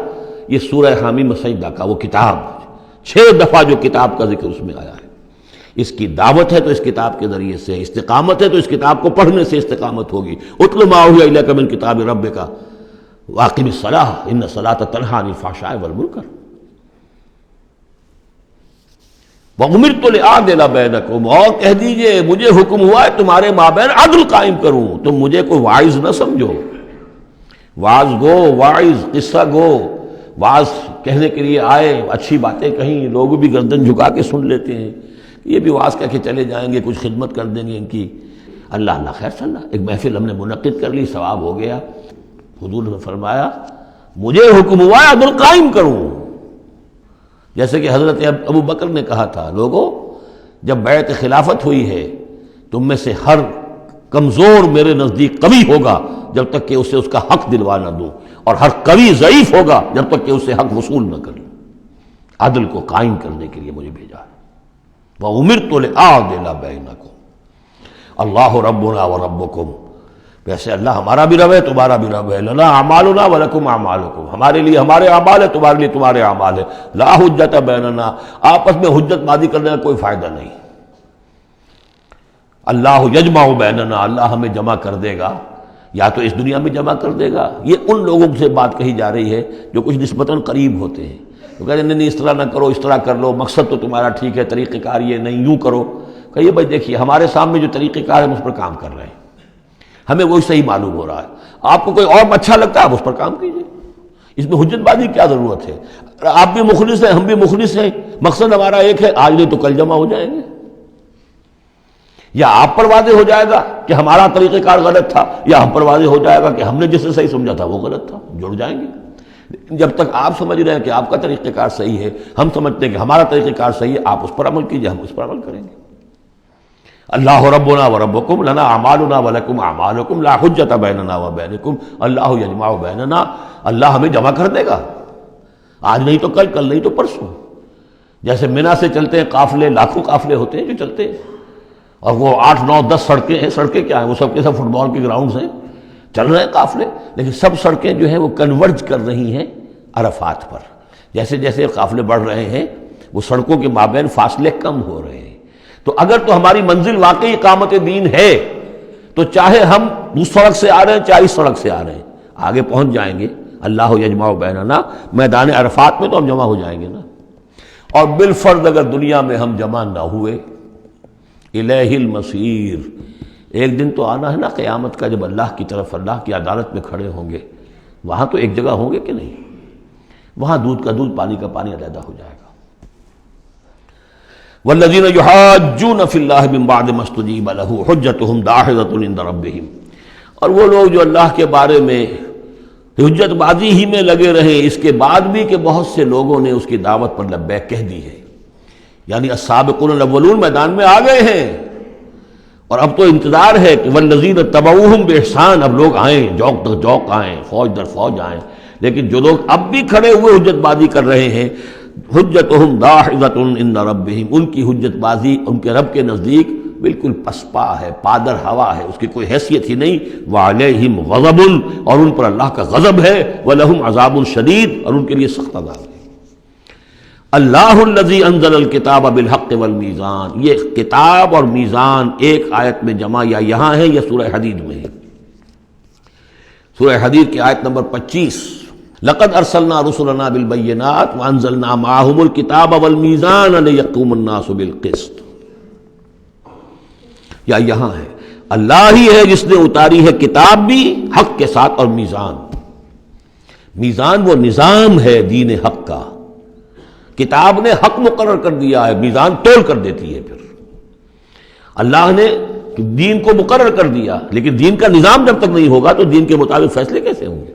یہ سورہ حامیم سجدہ کا وہ کتاب، 6 دفعہ جو کتاب کا ذکر اس میں آیا ہے۔ اس کی دعوت ہے تو اس کتاب کے ذریعے سے، استقامت ہے تو اس کتاب کو پڑھنے سے استقامت ہوگی۔ اتل ما اوحی الیک من کتاب ربک واقم الصلاۃ ان الصلاۃ تنہی عن الفحشاء والمنکر وَأُمِرْتُ لِأَعْدِلَ بَيْنَكُمْ، اور کہہ دیجئے مجھے حکم ہوا ہے تمہارے مابین عدل قائم کروں، تم مجھے کوئی واعظ نہ سمجھو، واعظ گو، واعظ قصہ گو، واعظ کہنے کے لیے آئے، اچھی باتیں کہیں، لوگ بھی گردن جھکا کے سن لیتے ہیں، یہ بھی واعظ کہہ کے چلے جائیں گے، کچھ خدمت کر دیں گے ان کی، اللہ خیر صلی اللہ، ایک محفل ہم نے منعقد کر لی، ثواب ہو گیا۔ حضور نے فرمایا مجھے حکم ہوا ہے عدل قائم کروں، جیسے کہ حضرت ابو بکر نے کہا تھا، لوگوں جب بیعت خلافت ہوئی ہے تم میں سے ہر کمزور میرے نزدیک قوی ہوگا جب تک کہ اسے اس کا حق دلوا نہ دوں، اور ہر قوی ضعیف ہوگا جب تک کہ اسے حق وصول نہ کروں۔ عدل کو قائم کرنے کے لیے مجھے بھیجا ہے۔ وَأُمِرْتُ لِأَعْدِلَ بَيْنَكُمْ اللَّهُ رَبُّنَا وَرَبُّكُمْ، ویسے اللہ ہمارا بھی رب ہے تمہارا بھی رب ہے، لنا اعمالنا ولکم اعمالکم، ہمارے لیے ہمارے اعمال ہے تمہارے لیے تمہارے اعمال ہے، لا حجت بیننا، آپس میں حجت بازی کرنے کا کوئی فائدہ نہیں۔ اللہ یجمع بیننا، اللہ ہمیں جمع کر دے گا، یا تو اس دنیا میں جمع کر دے گا۔ یہ ان لوگوں سے بات کہی جا رہی ہے جو کچھ نسبتاً قریب ہوتے ہیں، تو کہتے ہیں نہیں اس طرح نہ کرو، اس طرح کر لو، مقصد تو تمہارا ٹھیک ہے، طریقہ کار یہ نہیں، یوں کرو۔ کہیے بھائی دیکھیے ہمارے سامنے جو طریقہ کار ہے ہم اس پر کام کر رہے ہیں، ہمیں وہی صحیح معلوم ہو رہا ہے، آپ کو کوئی اور اچھا لگتا ہے آپ اس پر کام کیجیے، اس میں حجت بازی کیا ضرورت ہے؟ آپ بھی مخلص ہیں ہم بھی مخلص ہیں، مقصد ہمارا ایک ہے، آج نہیں تو کل جمع ہو جائیں گے۔ یا آپ پر واضح ہو جائے گا کہ ہمارا طریقہ کار غلط تھا، یا ہم پر واضح ہو جائے گا کہ ہم نے جسے صحیح سمجھا تھا وہ غلط تھا، جڑ جائیں گے۔ جب تک آپ سمجھ رہے ہیں کہ آپ کا طریقہ کار صحیح ہے، ہم سمجھتے ہیں کہ ہمارا طریقہ کار صحیح ہے، آپ اس پر عمل کیجیے، ہم اس پر عمل کریں گے۔ اللہ ربنا وربکم لنا اعمالنا ولکم اعمالکم لا حجت بیننا وبینکم اللہ یجمع بیننا، اللہ ہمیں جمع کر دے گا، آج نہیں تو کل، کل نہیں تو پرسوں۔ جیسے منی سے چلتے ہیں قافلے، لاکھوں قافلے ہوتے ہیں جو چلتے ہیں، اور وہ 8 9 10 سڑکیں ہیں. سڑکیں کیا ہیں؟ وہ سب کے سب فٹ بال کے گراؤنڈز ہیں، چل رہے ہیں قافلے، لیکن سب سڑکیں جو ہیں وہ کنورج کر رہی ہیں عرفات پر. جیسے جیسے قافلے بڑھ رہے ہیں وہ سڑکوں کے مابین فاصلے کم ہو رہے ہیں. تو اگر تو ہماری منزل واقعی اقامت دین ہے تو چاہے ہم اس سڑک سے آ رہے ہیں چاہے اس سڑک سے آ رہے ہیں، آگے پہنچ جائیں گے. اللہ یجمع بیننا، میدان عرفات میں تو ہم جمع ہو جائیں گے نا. اور بالفرض اگر دنیا میں ہم جمع نہ ہوئے، الیہ المصیر، ایک دن تو آنا ہے نا قیامت کا، جب اللہ کی طرف اللہ کی عدالت میں کھڑے ہوں گے. وہاں تو ایک جگہ ہوں گے کہ نہیں؟ وہاں دودھ کا دودھ پانی کا پانی علیحدہ ہو جائے گا. والذین یحاجون فی اللہ من بعد ما استجیب لہ حجتہم داحضۃ عند ربہم، اور وہ لوگ جو اللہ کے بارے میں حجت بازی ہی میں لگے رہے اس کے بعد بھی کہ بہت سے لوگوں نے اس کی دعوت پر لبیک کہہ دی ہے، یعنی السابقون الاولون میدان میں آ گئے ہیں. اور اب تو انتظار ہے کہ والذین تبعوہم بإحسان، اب لوگ آئیں، جوق در جوق آئیں، فوج در فوج آئیں. لیکن جو لوگ اب بھی کھڑے ہوئے حجت بازی کر رہے ہیں، حجتہم داحضۃ عند ربہم، ان کی حجت بازی ان کے رب کے نزدیک بالکل پسپا ہے، پادر ہوا ہے، اس کی کوئی حیثیت ہی نہیں. وعلیہم غضب، اور ان پر اللہ کا غضب ہے. ولہم عذاب شدید، اور ان کے لیے سخت عذاب ہے. اللہ الذی انزل الکتاب بالحق والمیزان، یہ کتاب اور میزان ایک آیت میں جمع یا یہاں ہے یا سورہ حدید میں ہے. سورہ حدید کی آیت نمبر 25، لقد ارسلنا رسلنا بالبینات وانزلنا معهم الکتاب والمیزان لیقوم الناس بالقسط. یا یہاں ہے اللہ ہی ہے جس نے اتاری ہے کتاب بھی حق کے ساتھ، اور میزان، میزان وہ نظام ہے دین حق کا. کتاب نے حق مقرر کر دیا ہے، میزان تول کر دیتی ہے. پھر اللہ نے دین کو مقرر کر دیا، لیکن دین کا نظام جب تک نہیں ہوگا تو دین کے مطابق فیصلے کیسے ہوں گے؟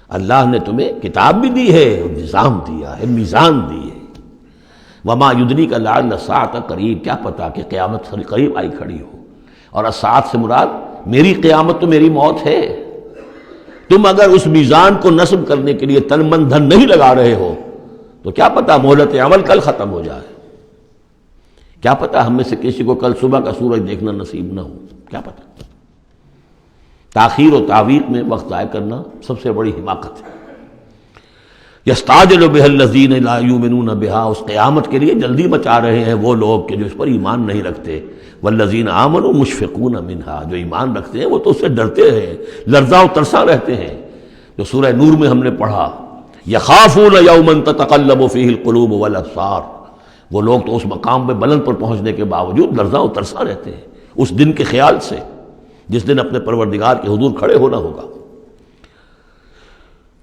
اللہ نے تمہیں کتاب بھی دی ہے، نظام دیا ہے، میزان دی ہے. وما یدریک لعل الساعۃ قریب، کیا پتا کہ قیامت قریب آئی کھڑی ہو. اور الساعۃ سے مراد میری قیامت تو میری موت ہے. تم اگر اس میزان کو نصب کرنے کے لیے تن من دھن نہیں لگا رہے ہو تو کیا پتا مہلت عمل کل ختم ہو جائے. کیا پتا ہم میں سے کسی کو کل صبح کا سورج دیکھنا نصیب نہ ہو، کیا پتا. تاخیر و تعویق میں وقت ضائع کرنا سب سے بڑی حماقت ہے. یستعجل بها الذین لا یؤمنون بها، اس قیامت کے لیے جلدی مچا رہے ہیں وہ لوگ کہ جو اس پر ایمان نہیں رکھتے. والذین آمنوا مشفقون منها، جو ایمان رکھتے ہیں وہ تو اس سے ڈرتے ہیں، لرزاں و ترساں رہتے ہیں. جو سورہ نور میں ہم نے پڑھا، یخافون یوما تتقلب فیہ القلوب والابصار، وہ لوگ تو اس مقام پہ بلند پر پہنچنے کے باوجود لرزاں و ترساں رہتے ہیں اس دن کے خیال سے جس دن اپنے پروردگار کے حضور کھڑے ہونا ہوگا.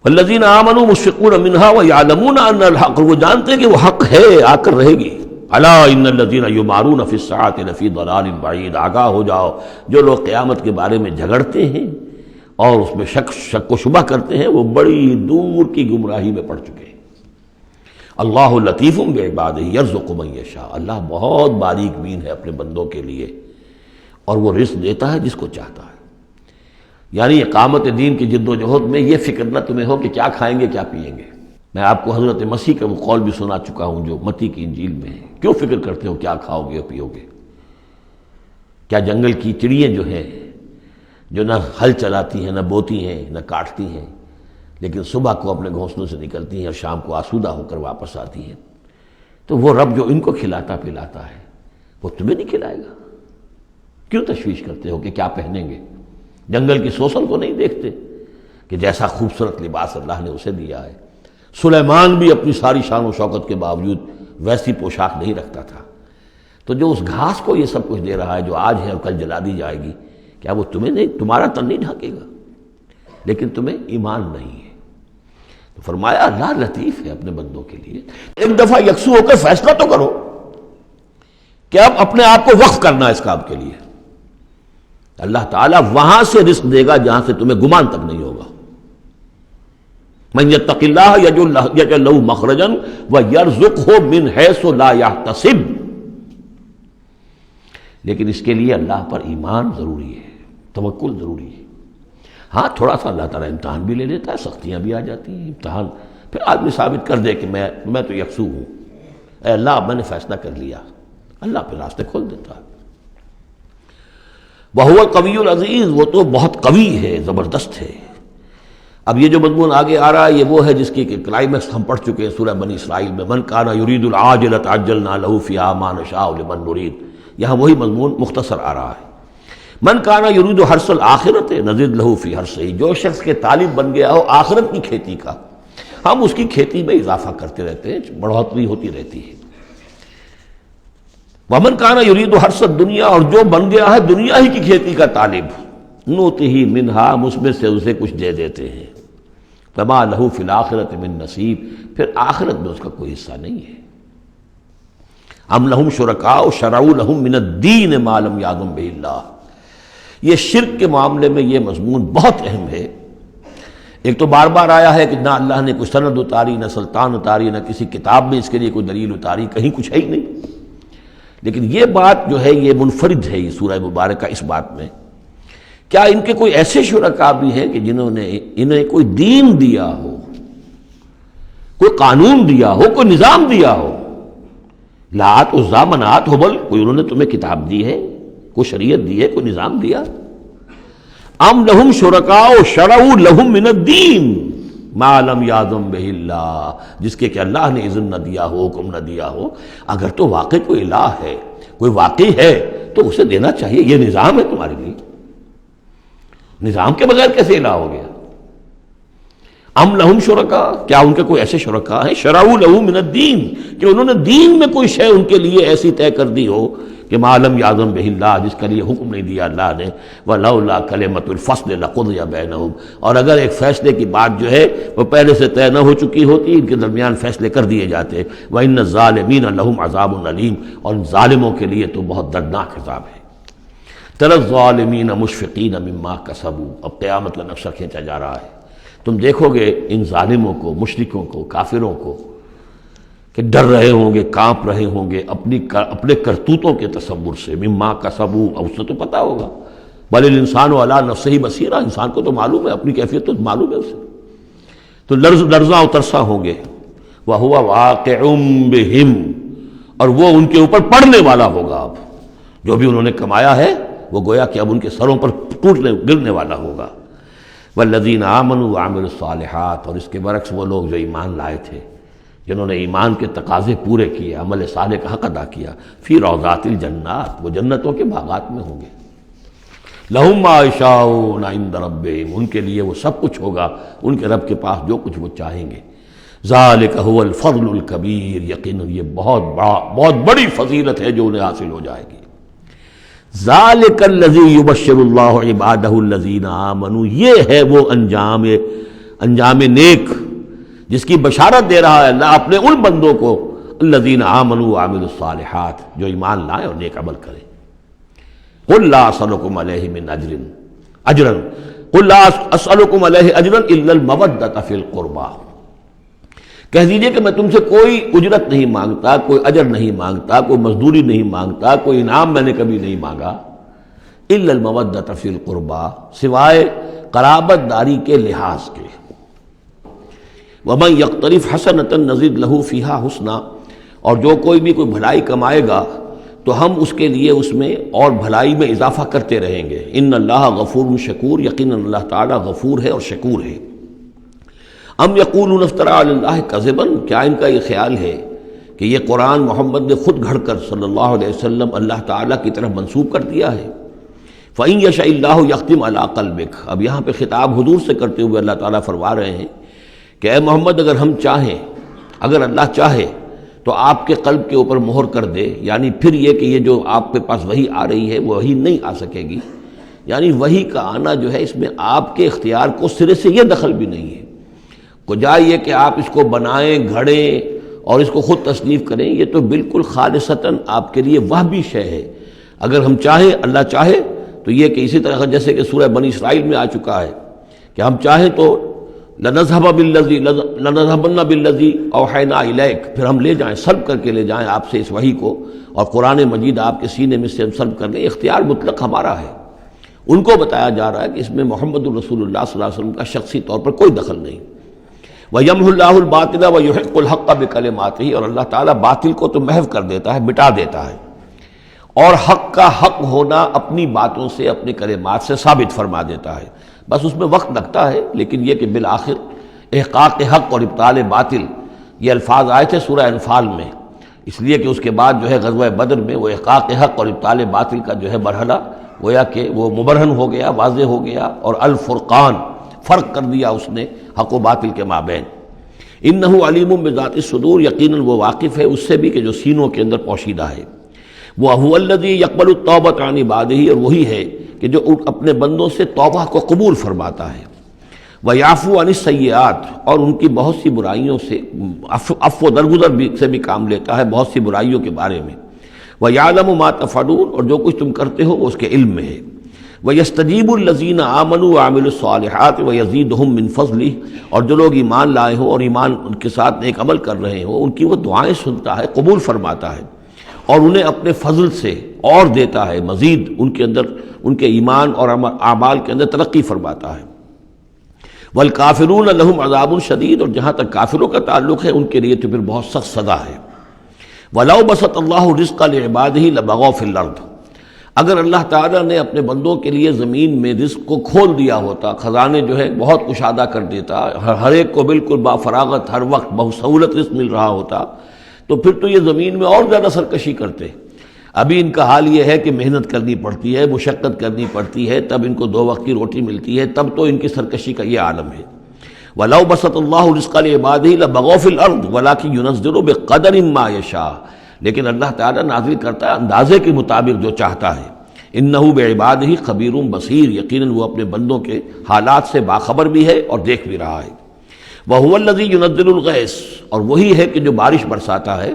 والذین آمنوا مشفقون منها ویعلمون ان الحق، وہ جانتے ہیں کہ وہ حق ہے، آ کر رہے گی. الا ان الذین یمارون فی الساعۃ لفی ضلال بعید، آگاہ ہو جاؤ جو لوگ قیامت کے بارے میں جھگڑتے ہیں اور اس میں شک و شبہ کرتے ہیں وہ بڑی دور کی گمراہی میں پڑ چکے ہیں. اللہ لطیف بعبادہ یرزق من یشاء، اللہ بہت باریک بین ہے اپنے بندوں کے لیے اور وہ رزق دیتا ہے جس کو چاہتا ہے. یعنی اقامت دین کی جد و جہد میں یہ فکر نہ تمہیں ہو کہ کیا کھائیں گے کیا پئیں گے. میں آپ کو حضرت مسیح کا وہ قول بھی سنا چکا ہوں جو متی کی انجیل میں ہے. کیوں فکر کرتے ہو کیا کھاؤ گے اور پیو گے؟ کیا جنگل کی چڑیاں جو ہیں جو نہ ہل چلاتی ہیں، نہ بوتی ہیں، نہ کاٹتی ہیں، لیکن صبح کو اپنے گھونسلوں سے نکلتی ہیں اور شام کو آسودہ ہو کر واپس آتی ہیں، تو وہ رب جو ان کو کھلاتا پلاتا ہے وہ تمہیں نہیں کھلائے گا؟ کیوں تشویش کرتے ہو کہ کیا پہنیں گے؟ جنگل کی سوسن کو نہیں دیکھتے کہ جیسا خوبصورت لباس اللہ نے اسے دیا ہے. سلیمان بھی اپنی ساری شان و شوکت کے باوجود ویسی پوشاک نہیں رکھتا تھا. تو جو اس گھاس کو یہ سب کچھ دے رہا ہے جو آج ہے اور کل جلا دی جائے گی، کیا وہ تمہیں نہیں، تمہارا تن نہیں ڈھانکے گا؟ لیکن تمہیں ایمان نہیں ہے. تو فرمایا اللہ لطیف ہے اپنے بندوں کے لیے. ایک دفعہ یکسو ہو کر فیصلہ تو کرو کہ اب اپنے آپ کو وقف کرنا اس کام کے لیے. اللہ تعالیٰ وہاں سے رزق دے گا جہاں سے تمہیں گمان تک نہیں ہوگا. من یتق اللہ یجعل لہ مخرجا ویرزقہ من حیث لا یحتسب. لیکن اس کے لیے اللہ پر ایمان ضروری ہے، توکل ضروری ہے. ہاں تھوڑا سا اللہ تعالیٰ امتحان بھی لے لیتا ہے، سختیاں بھی آ جاتی ہیں، امتحان پھر آدمی ثابت کر دے کہ میں تو یکسو ہوں. اے اللہ اب میں نے فیصلہ کر لیا، اللہ پہ راستے کھول دیتا ہے۔ وَهُوَ الْقَوِيُّ الْعَزِيزُ، وہ تو بہت قوی ہے، زبردست ہے۔ اب یہ جو مضمون آگے آ رہا ہے یہ وہ ہے جس کی کلائمیکس ہم پڑھ چکے ہیں سورہ بنی اسرائیل میں، من کان یرید العاجلۃ عجلنا له فیہا ما نشاء لمن نرید۔ یہاں وہی مضمون مختصر آ رہا ہے۔ من کان یرید حرث الآخرۃ نزد له فی حرثہ، جو شخص کے طالب بن گیا ہو آخرت کی کھیتی کا، ہم اس کی کھیتی میں اضافہ کرتے رہتے ہیں، بڑھوتری ہوتی رہتی ہے۔ ومن کان یرید حرث الدنیا، اور جو بن گیا ہے دنیا ہی کی کھیتی کا طالب، نؤتہ منہا، اس میں سے اسے کچھ دے دیتے ہیں، فما لہ فی الآخرۃ من نصیب، پھر آخرت میں اس کا کوئی حصہ نہیں ہے۔ ام لہم شرکاء شرعوا لہم من الدین ما لم یأذن بہ اللہ، یہ شرک کے معاملے میں یہ مضمون بہت اہم ہے۔ ایک تو بار بار آیا ہے کہ نہ اللہ نے کوئی سند اتاری، نہ سلطان اتاری، نہ کسی کتاب میں اس کے لیے کوئی دلیل اتاری، کہیں کچھ ہے ہی نہیں۔ لیکن یہ بات جو ہے یہ منفرد ہے یہ سورہ مبارکہ اس بات میں، کیا ان کے کوئی ایسے شرکاء بھی ہیں کہ جنہوں نے انہیں کوئی دین دیا ہو، کوئی قانون دیا ہو، کوئی نظام دیا ہو؟ لات عزا منات ہبل، کوئی انہوں نے تمہیں کتاب دی ہے، کوئی شریعت دی ہے، کوئی نظام دیا؟ ام لہم شرکاء شرعوا لہم من الدین ما لم یأذن بہ اللہ، جس کے کہ اللہ نے اذن نہ دیا ہو، حکم نہ دیا ہو۔ اگر تو واقعی کوئی الہ ہے، کوئی واقعی ہے، تو اسے دینا چاہیے۔ یہ نظام ہے تمہارے لیے، نظام کے بغیر کیسے الہ ہو گیا؟ ام لہم شرکاء، کیا ان کے کوئی ایسے شرکاء ہیں شرعوا لہم من الدین کہ انہوں نے دین میں کوئی شے ان کے لیے ایسی طے کر دی ہو کہ ما لم یأذن بہ اللہ، جس کے لیے حکم نہیں دیا اللہ نے، ولولا کلمۃ الفصل لقضی بینہم، اور اگر ایک فیصلے کی بات جو ہے وہ پہلے سے طے نہ ہو چکی ہوتی، ان کے درمیان فیصلے کر دیے جاتے۔ وان الظالمین لہم عذاب علیم، اور ان ظالموں کے لیے تو بہت دردناک عذاب ہے۔ تری الظالمین مشفقین مما کسبوا، اب قیامت کا نقشہ کھینچا جا رہا ہے۔ تم دیکھو گے ان ظالموں کو، مشرکوں کو، کافروں کو کہ ڈر رہے ہوں گے، کانپ رہے ہوں گے اپنے کرتوتوں کے تصور سے، مما کسبوا، اب اس سے تو پتہ ہوگا، بل الانسان علی نفسہ بصیرہ، انسان کو تو معلوم ہے، اپنی کیفیت تو معلوم ہے اسے، تو لرزاں و ترساں ہوں گے۔ وَهُوَ وَاقِعٌ بِهِمْ، اور وہ ان کے اوپر پڑنے والا ہوگا۔ اب جو بھی انہوں نے کمایا ہے وہ گویا کہ اب ان کے سروں پر گرنے والا ہوگا۔ والذین آمنوا وعملوا الصالحات، اور اس کے برعکس وہ لوگ جو ایمان لائے تھے، جنہوں نے ایمان کے تقاضے پورے کیے، عمل صالح کا حق ادا کیا، فی روضات الجنات، وہ جنتوں کے باغات میں ہوں گے۔ لہم ما یشاءون عند ربہم، ان کے لیے وہ سب کچھ ہوگا ان کے رب کے پاس جو کچھ وہ چاہیں گے۔ ذالک هو الفضل الکبیر، یقیناً یہ بہت بڑی فضیلت ہے جو انہیں حاصل ہو جائے گی۔ ذالک الذی یبشر اللہ عبادہ الذین آمنوا، یہ ہے وہ انجام نیک جس کی بشارت دے رہا ہے اللہ اپنے ان بندوں کو، الذین آمنوا وعملوا الصالحات، جو ایمان لائیں اور نیک عمل کریں۔ قل لا اسألکم علیہ من اجرا قل لا اسألکم علیہ اجرا الا المودۃ فی القربى، کہہ دیجئے کہ میں تم سے کوئی اجرت نہیں مانگتا، کوئی اجر نہیں مانگتا، کوئی مزدوری نہیں مانگتا، کوئی انعام میں نے کبھی نہیں مانگا، الا المودۃ فی القربى، سوائے قرابت داری کے لحاظ کے۔ ومن یقترف حسنۃ نزد لہ فیہا حسنا، اور جو کوئی بھی کوئی بھلائی کمائے گا تو ہم اس کے لیے اس میں اور بھلائی میں اضافہ کرتے رہیں گے۔ ان اللہ غفور شکور، یقیناً اللہ تعالیٰ غفور ہے اور شکور ہے۔ ام یقولون افترى علی اللہ کذبا، کیا ان کا یہ خیال ہے کہ یہ قرآن محمد نے خود گھڑ کر صلی اللہ علیہ وسلم اللہ تعالیٰ کی طرف منسوب کر دیا ہے؟ فإن یشاء اللہ یختم علی قلبک، اب یہاں پہ خطاب حضور سے کرتے ہوئے اللہ تعالیٰ فرما رہے ہیں کہ اے محمد اگر ہم چاہیں، اگر اللہ چاہے تو آپ کے قلب کے اوپر مہر کر دے، یعنی پھر یہ کہ یہ جو آپ کے پاس وحی آ رہی ہے وہی نہیں آ سکے گی، یعنی وحی کا آنا جو ہے اس میں آپ کے اختیار کو سرے سے یہ دخل بھی نہیں ہے۔ جائے یہ کہ آپ اس کو بنائیں، گھڑیں اور اس کو خود تصنیف کریں، یہ تو بالکل خالصتاً آپ کے لیے وہبی شے ہے۔ اگر ہم چاہیں، اللہ چاہے تو یہ کہ اسی طرح جیسے کہ سورہ بنی اسرائیل میں آ چکا ہے کہ ہم چاہیں تو لنذهبن بالذی اوحینا الیک، پھر ہم لے جائیں، سلب کر کے لے جائیں آپ سے اس وحی کو، اور قرآن مجید آپ کے سینے میں سے ہم سلب کر لیں، اختیار مطلق ہمارا ہے۔ ان کو بتایا جا رہا ہے کہ اس میں محمد الرسول اللہ صلی اللہ علیہ وسلم کا شخصی طور پر کوئی دخل نہیں۔ وَيَمْحُ اللَّهُ الْبَاطِلَ وَيُحِقُّ الْحَقَّ بِكَلِمَاتِهِ، اور اللہ تعالیٰ باطل کو تو محو کر دیتا ہے، مٹا دیتا ہے، اور حق کا حق ہونا اپنی باتوں سے اپنے کلمات سے ثابت فرما دیتا ہے. بس اس میں وقت لگتا ہے، لیکن یہ کہ بالآخر احقاق حق اور ابطال باطل یہ الفاظ آئے تھے سورہ انفال میں، اس لیے کہ اس کے بعد جو ہے غزوہ بدر میں وہ احقاق حق اور ابطال باطل کا جو ہے مرحلہ گویا کہ وہ مبرہن ہو گیا، واضح ہو گیا، اور الفرقان فرق کر دیا اس نے حق و باطل کے مابین. انہ علیم بذات الصدور، یقیناً وہ واقف ہے اس سے بھی کہ جو سینوں کے اندر پوشیدہ ہے. وَهُوَ الَّذِي يَقْبَلُ التَّوْبَةَ عَنْ عِبَادِهِ، اور وہی ہے کہ جو اپنے بندوں سے توبہ کو قبول فرماتا ہے. وَيَعْفُو عَنِ السَّيِّئَاتِ، اور ان کی بہت سی برائیوں سے عفو درگزر سے بھی کام لیتا ہے بہت سی برائیوں کے بارے میں. وَيَعْلَمُ مَا تَفْعَلُونَ، اور جو کچھ تم کرتے ہو وہ اس کے علم میں ہے. وَيَسْتَجِيبُ الَّذِينَ آمَنُوا وَعَمِلُوا الصَّالِحَاتِ وَيَزِيدُهُم مِّن فَضْلِهِ، اور جو لوگ ایمان لائے ہوں اور ایمان ان کے ساتھ نیک عمل کر رہے ہوں ان کی وہ دعائیں سنتا ہے، قبول فرماتا ہے، اور انہیں اپنے فضل سے اور دیتا ہے، مزید ان کے اندر ان کے ایمان اور اعمال کے اندر ترقی فرماتا ہے. والکافرون لہم عذاب شدید، اور جہاں تک کافروں کا تعلق ہے ان کے لیے تو پھر بہت سخت سزا ہے. وَلَوْ بَسَطَ اللَّهُ الرِّزْقَ لِعِبَادِهِ لَبَغَوْا فِي الْأَرْضِ، اگر اللہ تعالیٰ نے اپنے بندوں کے لیے زمین میں رزق کو کھول دیا ہوتا، خزانے جو ہے بہت کشادہ کر دیتا، ہر ایک کو بالکل با فراغت ہر وقت بہت سہولت رزق مل رہا ہوتا، تو پھر تو یہ زمین میں اور زیادہ سرکشی کرتے. ابھی ان کا حال یہ ہے کہ محنت کرنی پڑتی ہے، مشقت کرنی پڑتی ہے، تب ان کو 2 وقت کی روٹی ملتی ہے، تب تو ان کی سرکشی کا یہ عالم ہے. وَلَوْ بَسَطَ اللَّهُ الرِّزْقَ لِعِبَادِهِ لَبَغَوْا فِي الْأَرْضِ وَلَٰكِن يُنَزِّلُ بِقَدَرٍ مَّا يَشَاءُ، لیکن اللہ تعالیٰ نازل کرتا ہے اندازے کے مطابق جو چاہتا ہے. انہ بعبادہ خبیر بصیر، یقیناً وہ اپنے بندوں کے حالات سے باخبر بھی ہے اور دیکھ بھی رہا ہے. وہو الذی ینزل الغیث، اور وہی ہے کہ جو بارش برساتا ہے،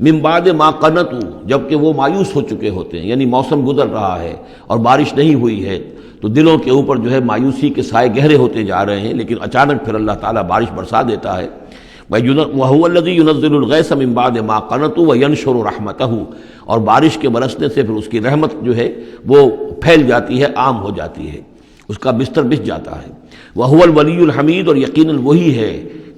من بعد ما قنطوا، جبکہ وہ مایوس ہو چکے ہوتے ہیں، یعنی موسم گزر رہا ہے اور بارش نہیں ہوئی ہے تو دلوں کے اوپر جو ہے مایوسی کے سائے گہرے ہوتے جا رہے ہیں، لیکن اچانک پھر اللہ تعالیٰ بارش برسا دیتا ہے. وَهُوَ الَّذِي يُنَزِّلُ الْغَيْثَ مِن بَعْدِ مَا قَنَطُوا وَيَنشُرُ رَحْمَتَهُ، اور بارش کے برسنے سے پھر اس کی رحمت جو ہے وہ پھیل جاتی ہے، عام ہو جاتی ہے، اس کا بستر بچھ جاتا ہے. وَهُوَ الْوَلِيُّ الْحَمِيدُ، اور یقیناً وہی ہے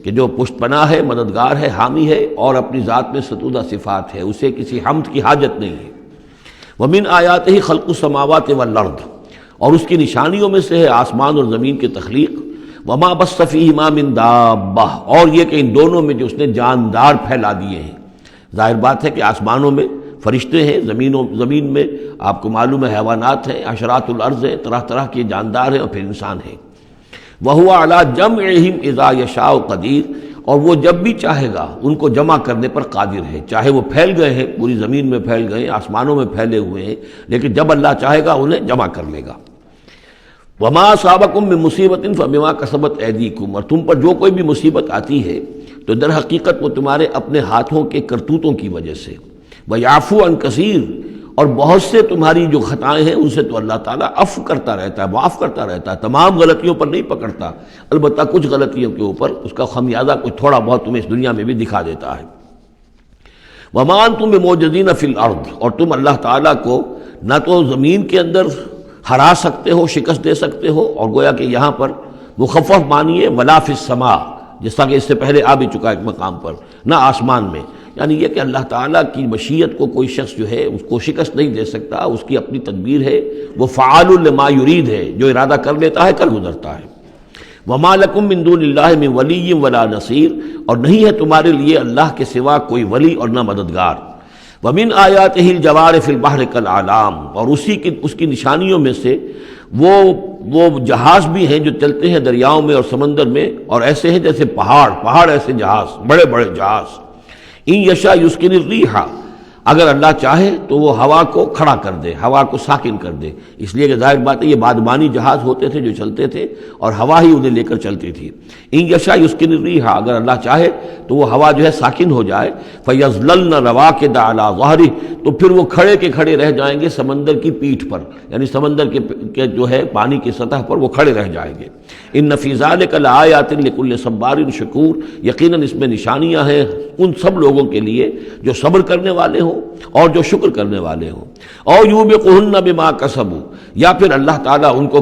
کہ جو پشت پناہ ہے، مددگار ہے، حامی ہے، اور اپنی ذات میں ستودہ صفات ہے، اسے کسی حمد کی حاجت نہیں ہے. وَمِنْ آیَاتِهِ خَلْقُ السَّمَاوَاتِ وَالْأَرْضِ، اور اس کی نشانیوں میں سے ہے آسمان اور زمین کی تخلیق. وَمَا بَثَّ فِيهِمَا مِن دَابَّةٍ، اور یہ کہ ان دونوں میں جو اس نے جاندار پھیلا دیے ہیں. ظاہر بات ہے کہ آسمانوں میں فرشتے ہیں، زمین میں آپ کو معلوم ہے حیوانات ہیں، حشرات الارض ہیں، طرح طرح کے جاندار ہیں، اور پھر انسان ہیں. وَهُوَ عَلَىٰ جَمْعِهِمْ إِذَا يَشَاءُ قَدِيرٌ، اور وہ جب بھی چاہے گا ان کو جمع کرنے پر قادر ہے. چاہے وہ پھیل گئے ہیں، پوری زمین میں پھیل گئے ہیں، آسمانوں میں پھیلے ہوئے ہیں، لیکن جب اللہ چاہے گا انہیں جمع کر لے گا. وَمَا أَصَابَكُم مِّن مُّصِيبَةٍ فَبِمَا كَسَبَتْ أَيْدِيكُمْ، اور تم پر جو کوئی بھی مصیبت آتی ہے تو در حقیقت وہ تمہارے اپنے ہاتھوں کے کرتوتوں کی وجہ سے. وَيَعْفُو عَن كَثِيرٍ، اور بہت سے تمہاری جو خطائیں ہیں ان سے تو اللہ تعالیٰ عفو کرتا رہتا ہے، معاف کرتا رہتا ہے، تمام غلطیوں پر نہیں پکڑتا، البتہ کچھ غلطیوں کے اوپر اس کا خمیازہ کچھ تھوڑا بہت تمہیں اس دنیا میں بھی دکھا دیتا ہے. وَمَا أَنتُم بِمُعْجِزِينَ فِي الْأَرْضِ، اور تم اللہ تعالیٰ کو نہ تو زمین کے اندر ہرا سکتے ہو، شکست دے سکتے ہو، اور گویا کہ یہاں پر مخفف معنی ہے ولا فی السماء، جیسا کہ اس سے پہلے آ بھی چکا ایک مقام پر، نہ آسمان میں، یعنی یہ کہ اللہ تعالیٰ کی مشیت کو کوئی شخص جو ہے اس کو شکست نہیں دے سکتا، اس کی اپنی تدبیر ہے، وہ فعال لما یرید ہے، جو ارادہ کر لیتا ہے کر گزرتا ہے. وما لکم من دون اللہ من ولی ولا نصیر، اور نہیں ہے تمہارے لیے اللہ کے سوا کوئی ولی اور نہ مددگار. ومن آیاتہ الجوار فی البحر کالأعلام، اور اس کی نشانیوں میں سے وہ جہاز بھی ہیں جو چلتے ہیں دریاؤں میں اور سمندر میں، اور ایسے ہیں جیسے پہاڑ ایسے جہاز، بڑے بڑے جہاز. ان یشاء یسکن الریح، اگر اللہ چاہے تو وہ ہوا کو کھڑا کر دے، ہوا کو ساکن کر دے، اس لیے کہ ظاہر بات ہے یہ بادبانی جہاز ہوتے تھے جو چلتے تھے اور ہوا ہی انہیں لے کر چلتی تھی. ان یشاء یسکن الریح، اگر اللہ چاہے تو وہ ہوا جو ہے ساکن ہو جائے. فیظللن رواکد علی ظہرہ، تو پھر وہ کھڑے کے کھڑے رہ جائیں گے سمندر کی پیٹھ پر، یعنی سمندر کے جو ہے پانی کی سطح پر وہ کھڑے رہ جائیں گے. ان فی ذلک لآیات لکل صبار شکور، یقیناً اس میں نشانیاں ہیں ان سب لوگوں کے لیے جو صبر کرنے والے ہوں اور جو شکر کرنے والے ہوں. اور یوبقہن بما کسبوا، یا پھر اللہ تعالیٰ ان کو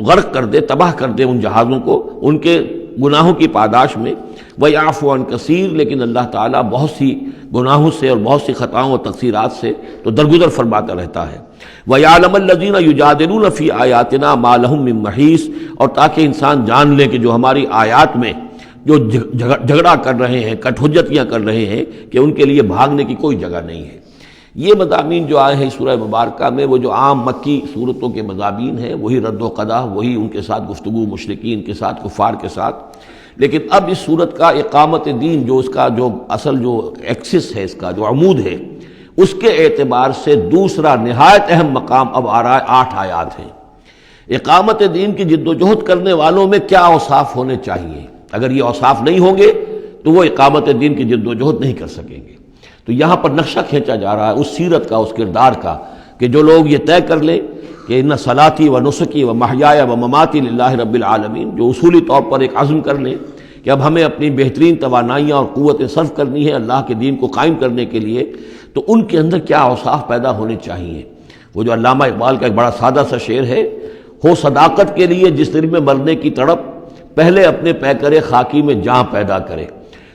غرق کر دے، تباہ کر دے ان جہازوں کو ان کے گناہوں کی پاداش میں. وَيَعْفُو عَنْ كَثِيرٍ، لیکن اللہ تعالیٰ بہت سی گناہوں سے اور بہت سی خطاؤں اور تقصیرات سے تو درگزر فرماتا رہتا ہے۔ وَيَعْلَمَ الَّذِينَ يُجَادِلُونَ فِي آيَاتِنَا مَا لَهُم مِّن مَّحِيصٍ، اور تاکہ انسان جان لے کہ جو ہماری آیات میں جو جھگڑا کر رہے ہیں، کٹ حجتیاں کر رہے ہیں، کہ ان کے لیے بھاگنے کی کوئی جگہ نہیں ہے۔ یہ مضامین جو آئے ہیں سورہ مبارکہ میں، وہ جو عام مکی صورتوں کے مضامین ہیں، وہی رد و قضا، وہی ان کے ساتھ گفتگو مشرکین کے ساتھ، کفار کے ساتھ۔ لیکن اب اس صورت کا اقامت دین، جو اس کا جو اصل جو ایکسس ہے، اس کا جو عمود ہے، اس کے اعتبار سے دوسرا نہایت اہم مقام اب آ رہا ہے۔ 8 آیات ہیں۔ اقامت دین کی جد و جہد کرنے والوں میں کیا اوصاف ہونے چاہیے؟ اگر یہ اوصاف نہیں ہوں گے تو وہ اقامت دین کی جد و جہد نہیں کر سکیں گے۔ تو یہاں پر نقشہ کھینچا جا رہا ہے اس سیرت کا، اس کردار کا، کہ جو لوگ یہ طے کر لیں کہ ان صلاتی و نسکی و محیایا و مماتی للہ رب العالمین، جو اصولی طور پر ایک عزم کر لیں کہ اب ہمیں اپنی بہترین توانائیاں اور قوتیں صرف کرنی ہے اللہ کے دین کو قائم کرنے کے لیے، تو ان کے اندر کیا اوصاف پیدا ہونے چاہیے۔ وہ جو علامہ اقبال کا ایک بڑا سادہ سا شعر ہے، ہو صداقت کے لیے جس دل میں مرنے کی تڑپ، پہلے اپنے پیکرے خاکی میں جاں پیدا کرے۔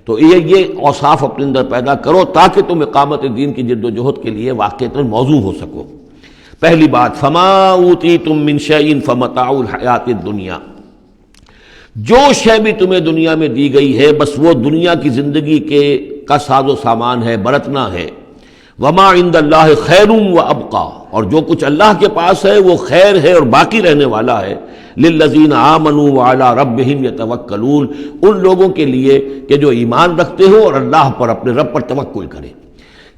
تو یہ اوصاف اپنے اندر پیدا کرو تاکہ تم اقامت دین کی جد و جہد کے لیے واقعتاً موضوع ہو سکو۔ پہلی بات، فما اوتیتم من شیء فمتاع الحیات الدنیا، جو شے بھی تمہیں دنیا میں دی گئی ہے بس وہ دنیا کی زندگی کا ساز و سامان ہے، برتنا ہے۔ وما عند اللہ خیر وابقی، اور جو کچھ اللہ کے پاس ہے وہ خیر ہے اور باقی رہنے والا ہے۔ للذین آمنوا وعلی ربہم یتوکلون، ان لوگوں کے لیے کہ جو ایمان رکھتے ہو اور اللہ پر، اپنے رب پر توکل کریں۔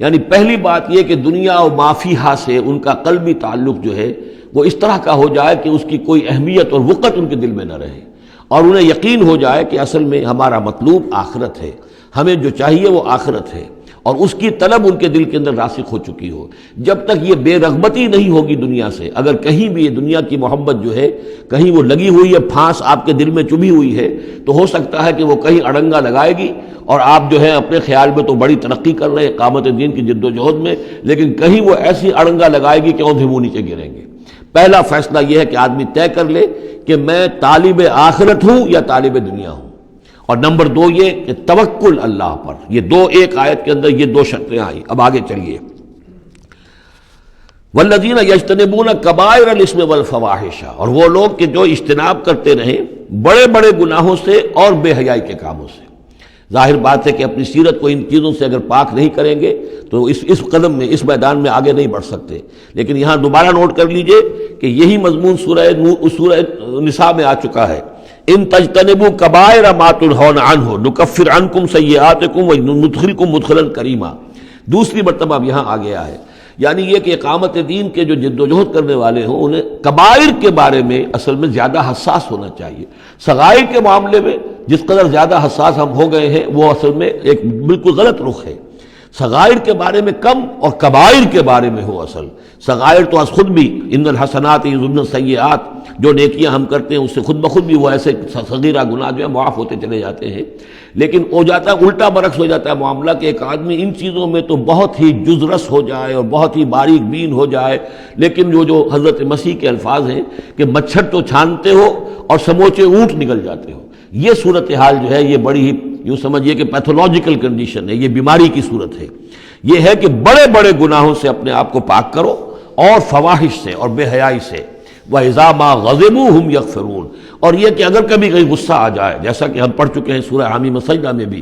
یعنی پہلی بات یہ کہ دنیا و ما فیہا سے ان کا قلبی تعلق جو ہے وہ اس طرح کا ہو جائے کہ اس کی کوئی اہمیت اور وقت ان کے دل میں نہ رہے، اور انہیں یقین ہو جائے کہ اصل میں ہمارا مطلوب آخرت ہے، ہمیں جو چاہیے وہ آخرت ہے، اور اس کی طلب ان کے دل کے اندر راسخ ہو چکی ہو۔ جب تک یہ بے رغبتی نہیں ہوگی دنیا سے، اگر کہیں بھی یہ دنیا کی محبت جو ہے کہیں وہ لگی ہوئی ہے، پھانس آپ کے دل میں چبھی ہوئی ہے، تو ہو سکتا ہے کہ وہ کہیں اڑنگا لگائے گی اور آپ جو ہے اپنے خیال میں تو بڑی ترقی کر رہے ہیں اقامت دین کی جد و جہد میں، لیکن کہیں وہ ایسی اڑنگا لگائے گی کہ اوندھے منہ نیچے گریں گے۔ پہلا فیصلہ یہ ہے کہ آدمی طے کر لے کہ میں طالب آخرت ہوں یا طالب دنیا ہوں، اور نمبر 2 یہ کہ توکل اللہ پر۔ یہ ایک آیت کے اندر یہ 2 شرطیں آئی۔ اب آگے چلیے، والذین یجتنبون کبائر الاسم والفواحش، اور وہ لوگ کہ جو اجتناب کرتے رہیں بڑے بڑے گناہوں سے اور بے حیائی کے کاموں سے۔ ظاہر بات ہے کہ اپنی سیرت کو ان چیزوں سے اگر پاک نہیں کریں گے تو اس قدم میں، اس میدان میں آگے نہیں بڑھ سکتے۔ لیکن یہاں دوبارہ نوٹ کر لیجئے کہ یہی مضمون سورہ نساء میں آ چکا ہے، ان تجتنبوا کبائر ما تنہون عنہ نکفر عنکم سیئاتکم وندخلکم مدخلا کریما۔ دوسری مرتبہ اب یہاں آ گیا ہے، یعنی یہ کہ اقامت دین کے جو جد و جہد کرنے والے ہوں انہیں کبائر کے بارے میں اصل میں زیادہ حساس ہونا چاہیے۔ صغائر کے معاملے میں جس قدر زیادہ حساس ہم ہو گئے ہیں وہ اصل میں ایک بالکل غلط رخ ہے۔ صغائر کے بارے میں کم اور کبائر کے بارے میں ہو اصل۔ صغائر تو از خود بھی ان الحسنات یذهبن السیئات، جو نیکیاں ہم کرتے ہیں اس سے خود بخود بھی وہ ایسے صغیرہ گناہ جو ہے معاف ہوتے چلے جاتے ہیں، لیکن ہو جاتا ہے الٹا برعکس ہو جاتا ہے معاملہ کہ ایک آدمی ان چیزوں میں تو بہت ہی جزرس ہو جائے اور بہت ہی باریک بین ہو جائے، لیکن جو حضرت مسیح کے الفاظ ہیں کہ مچھر تو چھانتے ہو اور سموچے اونٹ نکل جاتے ہو، یہ صورتحال جو ہے یہ بڑی ہی یوں سمجھیے کہ پیتھولوجیکل کنڈیشن ہے، یہ بیماری کی صورت ہے۔ یہ ہے کہ بڑے بڑے گناہوں سے اپنے آپ کو پاک کرو اور فواحش سے اور بے حیائی سے۔ وَإِذَا مَا غَضِبُوا هُمْ يَغْفِرُونَ، اور یہ کہ اگر کبھی کہیں غصہ آ جائے، جیسا کہ ہم پڑھ چکے ہیں سورہ حامیم سجدہ میں بھی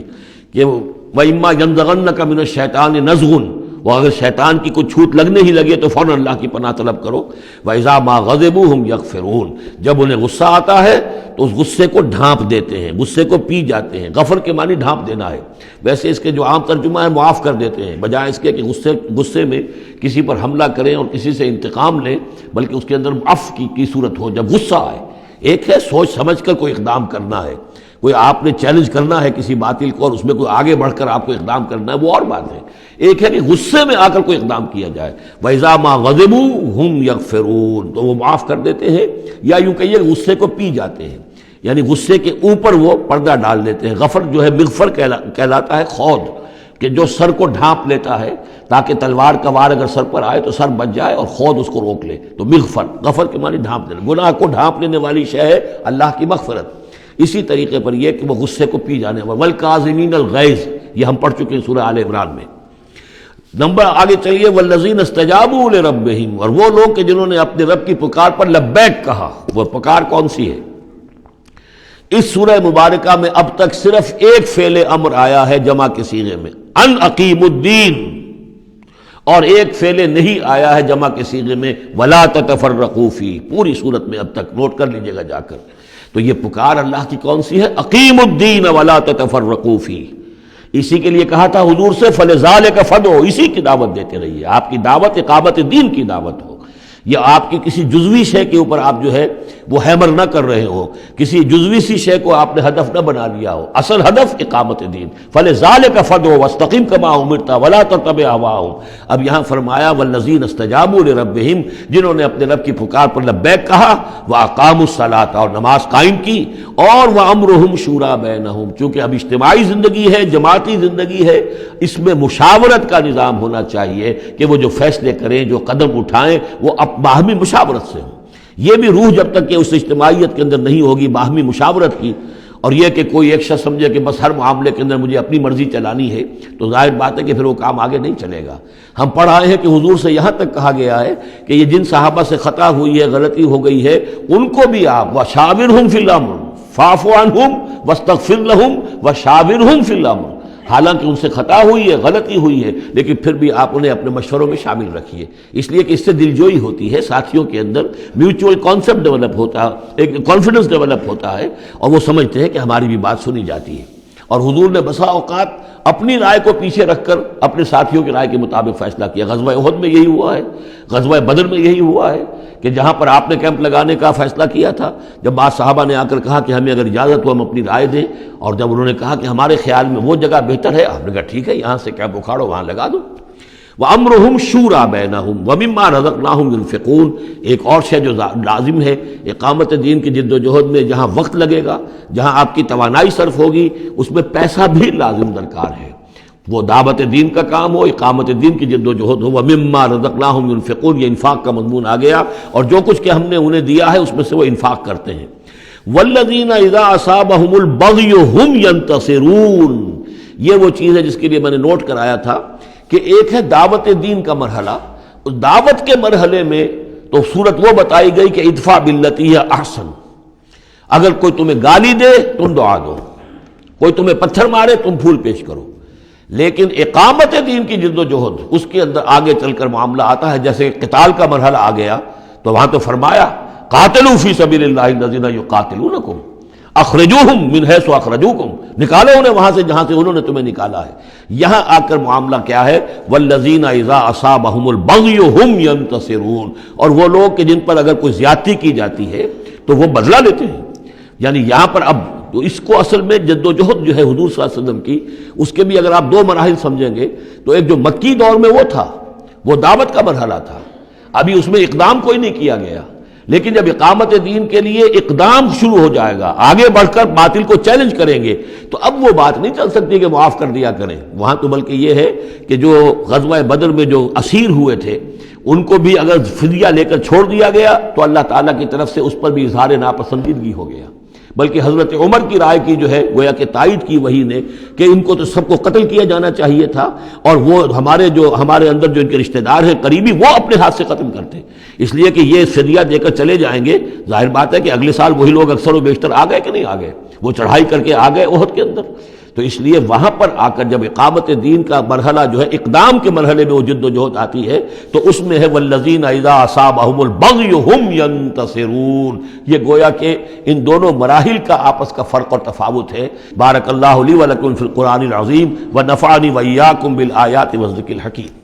کہ وَإِمَّا يَنزَغَنَّكَ مِنَ الشَّيْطَانِ نَزْغٌ، وہ اگر شیطان کی کوئی چھوٹ لگنے ہی لگے تو فوراً اللہ کی پناہ طلب کرو۔ وَإِذَا مَا غَضِبُوا هُمْ يَغْفِرُونَ، جب انہیں غصہ آتا ہے تو اس غصے کو ڈھانپ دیتے ہیں، غصے کو پی جاتے ہیں۔ غفر کے معنی ڈھانپ دینا ہے، ویسے اس کے جو عام ترجمہ ہے معاف کر دیتے ہیں، بجائے اس کے کہ غصے میں کسی پر حملہ کریں اور کسی سے انتقام لیں، بلکہ اس کے اندر عفو کی صورت ہو جب غصہ آئے۔ ایک ہے سوچ سمجھ کر کوئی اقدام کرنا ہے، کوئی آپ نے چیلنج کرنا ہے کسی باطل کو اور اس میں کوئی آگے بڑھ کر آپ کو اقدام کرنا ہے، وہ اور بات ہے۔ ایک ہے کہ غصے میں آ کر کوئی اقدام کیا جائے۔ وَإِذَا مَا غَضِبُوا هُمْ يَغْفِرُونَ، تو وہ معاف کر دیتے ہیں، یا یوں کہیے غصے کو پی جاتے ہیں، یعنی غصے کے اوپر وہ پردہ ڈال دیتے ہیں۔ غفر جو ہے مغفر کہلاتا ہے خود، کہ جو سر کو ڈھانپ لیتا ہے تاکہ تلوار کا وار اگر سر پر آئے تو سر بچ جائے اور خود اس کو روک لے، تو مغفر، غفر کے معنی ڈھانپ دینا، گناہ کو ڈھانپ لینے والی شے ہے اللہ کی مغفرت۔ اسی طریقے پر یہ کہ وہ غصے کو پی جانے والے، والکاظمین الغیظ، یہ ہم پڑھ چکے ہیں سورہ آل عمران میں۔ نمبر آگے چلیے، والذین استجابوا لربہم، اور وہ لوگ کہ جنہوں نے اپنے رب کی پکار پر لبیک کہا۔ وہ پکار کون سی ہے؟ اس سورہ مبارکہ میں اب تک صرف ایک فعل امر آیا ہے جمع کے صیغے میں، ان اقیموا الدین، اور ایک فعل نہیں آیا ہے جمع کے صیغے میں، ولا تتفرقوا فیہ۔ پوری صورت میں اب تک نوٹ کر لیجئے گا جا کر۔ تو یہ پکار اللہ کی کون سی ہے؟ اقیموا الدین ولا تتفرقوا فیہ۔ اسی کے لیے کہا تھا حضور سے فلذالک فدعوا، اسی کی دعوت دیتے رہیے، آپ کی دعوت اقامت دین کی دعوت ہو، یا آپ کی کسی جزوی شے کے اوپر آپ جو ہے وہ ہیمر نہ کر رہے ہو، کسی جزوی سی شے کو آپ نے ہدف نہ بنا لیا ہو، اصل ہدف اقامت دین۔ فلذالک فدعوا واستقم کما امرت ولا تتبع اهواهم۔ اب یہاں فرمایا والذین استجابوا لربہم، جنہوں نے اپنے رب کی پکار پر لبیک کہا، واقاموا الصلاۃ، اور نماز قائم کی، اور وامرهم شورى بینہم، چونکہ اب اجتماعی زندگی ہے، جماعتی زندگی ہے، اس میں مشاورت کا نظام ہونا چاہیے کہ وہ جو فیصلے کریں، جو قدم اٹھائیں، وہ باہمی مشاورت سے ہو۔ یہ بھی روح جب تک کہ اس اجتماعیت کے اندر نہیں ہوگی باہمی مشاورت کی، اور یہ کہ کوئی ایک شخص سمجھے کہ بس ہر معاملے کے اندر مجھے اپنی مرضی چلانی ہے، تو ظاہر بات ہے کہ پھر وہ کام آگے نہیں چلے گا۔ ہم پڑھ آئے ہیں کہ حضور سے یہاں تک کہا گیا ہے کہ یہ جن صحابہ سے خطا ہوئی ہے، غلطی ہو گئی ہے، ان کو بھی آپ وشاورہم فی الامر فاعف عنہم واستغفر لہم وشاورہم فی الامر، حالانکہ ان سے خطا ہوئی ہے، غلطی ہوئی ہے، لیکن پھر بھی آپ انہیں اپنے مشوروں میں شامل رکھیے، اس لیے کہ اس سے دلجوئی ہوتی ہے، ساتھیوں کے اندر میوچول کانسیپٹ ڈیولپ ہوتا ہے، ایک کانفیڈنس ڈیولپ ہوتا ہے، اور وہ سمجھتے ہیں کہ ہماری بھی بات سنی جاتی ہے۔ اور حضور نے بسا اوقات اپنی رائے کو پیچھے رکھ کر اپنے ساتھیوں کی رائے کے مطابق فیصلہ کیا۔ غزوہ احد میں یہی ہوا ہے، غزوہ بدر میں یہی ہوا ہے کہ جہاں پر آپ نے کیمپ لگانے کا فیصلہ کیا تھا، جب بعض صحابہ نے آ کر کہا کہ ہمیں اگر اجازت ہو ہم اپنی رائے دیں، اور جب انہوں نے کہا کہ ہمارے خیال میں وہ جگہ بہتر ہے، آپ نے کہا ٹھیک ہے یہاں سے کیمپ اکھاڑو، وہاں لگا دو۔ وَأَمْرُهُمْ شُورَى بَيْنَهُمْ وَمِمَّا رَزَقْنَاهُمْ يُنْفِقُونَ۔ ایک اور شے جو لازم ہے اقامت دین کی جد و جہد میں، جہاں وقت لگے گا، جہاں آپ کی توانائی صرف ہوگی، اس میں پیسہ بھی لازم درکار ہے۔ وہ دعوت دین کا کام ہو، اقامت دین کی جد و جہد ہو۔ وَمِمَّا رَزَقْنَاهُمْ يُنْفِقُونَ، یہ انفاق کا مضمون آ گیا، اور جو کچھ کہ ہم نے انہیں دیا ہے اس میں سے وہ انفاق کرتے ہیں۔ وَالَّذِينَ إِذَا أَصَابَهُمُ الْبَغْيُ هُمْ يَنْتَصِرُونَ، یہ وہ چیز ہے جس کے لیے میں نے نوٹ کرایا تھا کہ ایک ہے دعوت دین کا مرحلہ، اس دعوت کے مرحلے میں تو صورت وہ بتائی گئی کہ ادفع باللتی ہی احسن، اگر کوئی تمہیں گالی دے تم دعا دو، کوئی تمہیں پتھر مارے تم پھول پیش کرو۔ لیکن اقامت دین کی جد و جہد، اس کے اندر آگے چل کر معاملہ آتا ہے، جیسے قتال کا مرحلہ آ گیا تو وہاں تو فرمایا قاتلوا فی سبیل اللہ الذین یقاتلونکم اخرجوہم من حیث اخرجوکم، نکالو انہیں وہاں سے جہاں سے انہوں نے تمہیں نکالا ہے۔ یہاں آ کر معاملہ کیا ہے؟ والذین اذا اصابہم البغی ہم ینتصرون، اور وہ لوگ کہ جن پر اگر کوئی زیادتی کی جاتی ہے تو وہ بدلہ لیتے ہیں۔ یعنی یہاں پر اب تو اس کو اصل میں جد و جہد جو ہے حضور صلی اللہ علیہ وسلم کی، اس کے بھی اگر آپ دو مراحل سمجھیں گے تو ایک جو مکی دور میں وہ تھا، وہ دعوت کا مرحلہ تھا، ابھی اس میں اقدام کوئی نہیں کیا گیا، لیکن جب اقامت دین کے لیے اقدام شروع ہو جائے گا، آگے بڑھ کر باطل کو چیلنج کریں گے، تو اب وہ بات نہیں چل سکتی کہ معاف کر دیا کریں وہاں، تو بلکہ یہ ہے کہ جو غزوہ بدر میں جو اسیر ہوئے تھے ان کو بھی اگر فدیہ لے کر چھوڑ دیا گیا تو اللہ تعالیٰ کی طرف سے اس پر بھی اظہار ناپسندیدگی ہو گیا، بلکہ حضرت عمر کی رائے کی جو ہے گویا کہ تائید کی وہی نے کہ ان کو تو سب کو قتل کیا جانا چاہیے تھا، اور وہ ہمارے اندر جو ان کے رشتہ دار ہیں قریبی، وہ اپنے ہاتھ سے ختم کرتے، اس لیے کہ یہ فدیہ دے کر چلے جائیں گے، ظاہر بات ہے کہ اگلے سال وہی لوگ اکثر و بیشتر آ گئے کہ نہیں آ گئے، وہ چڑھائی کر کے آ گئے احد کے اندر، تو اس لیے وہاں پر آ کر جب اقامت دین کا مرحلہ جو ہے اقدام کے مرحلے میں وہ جد و جہد آتی ہے تو اس میں ہے والذین اذا اصابہم البغی ہم ینتصرون، یہ گویا کہ ان دونوں مراحل کا آپس کا فرق اور تفاوت ہے۔ بارک اللہ لی ولکم فی القرآن العظیم ونفعنی وإیاکم بالآیات والذکر الحکیم۔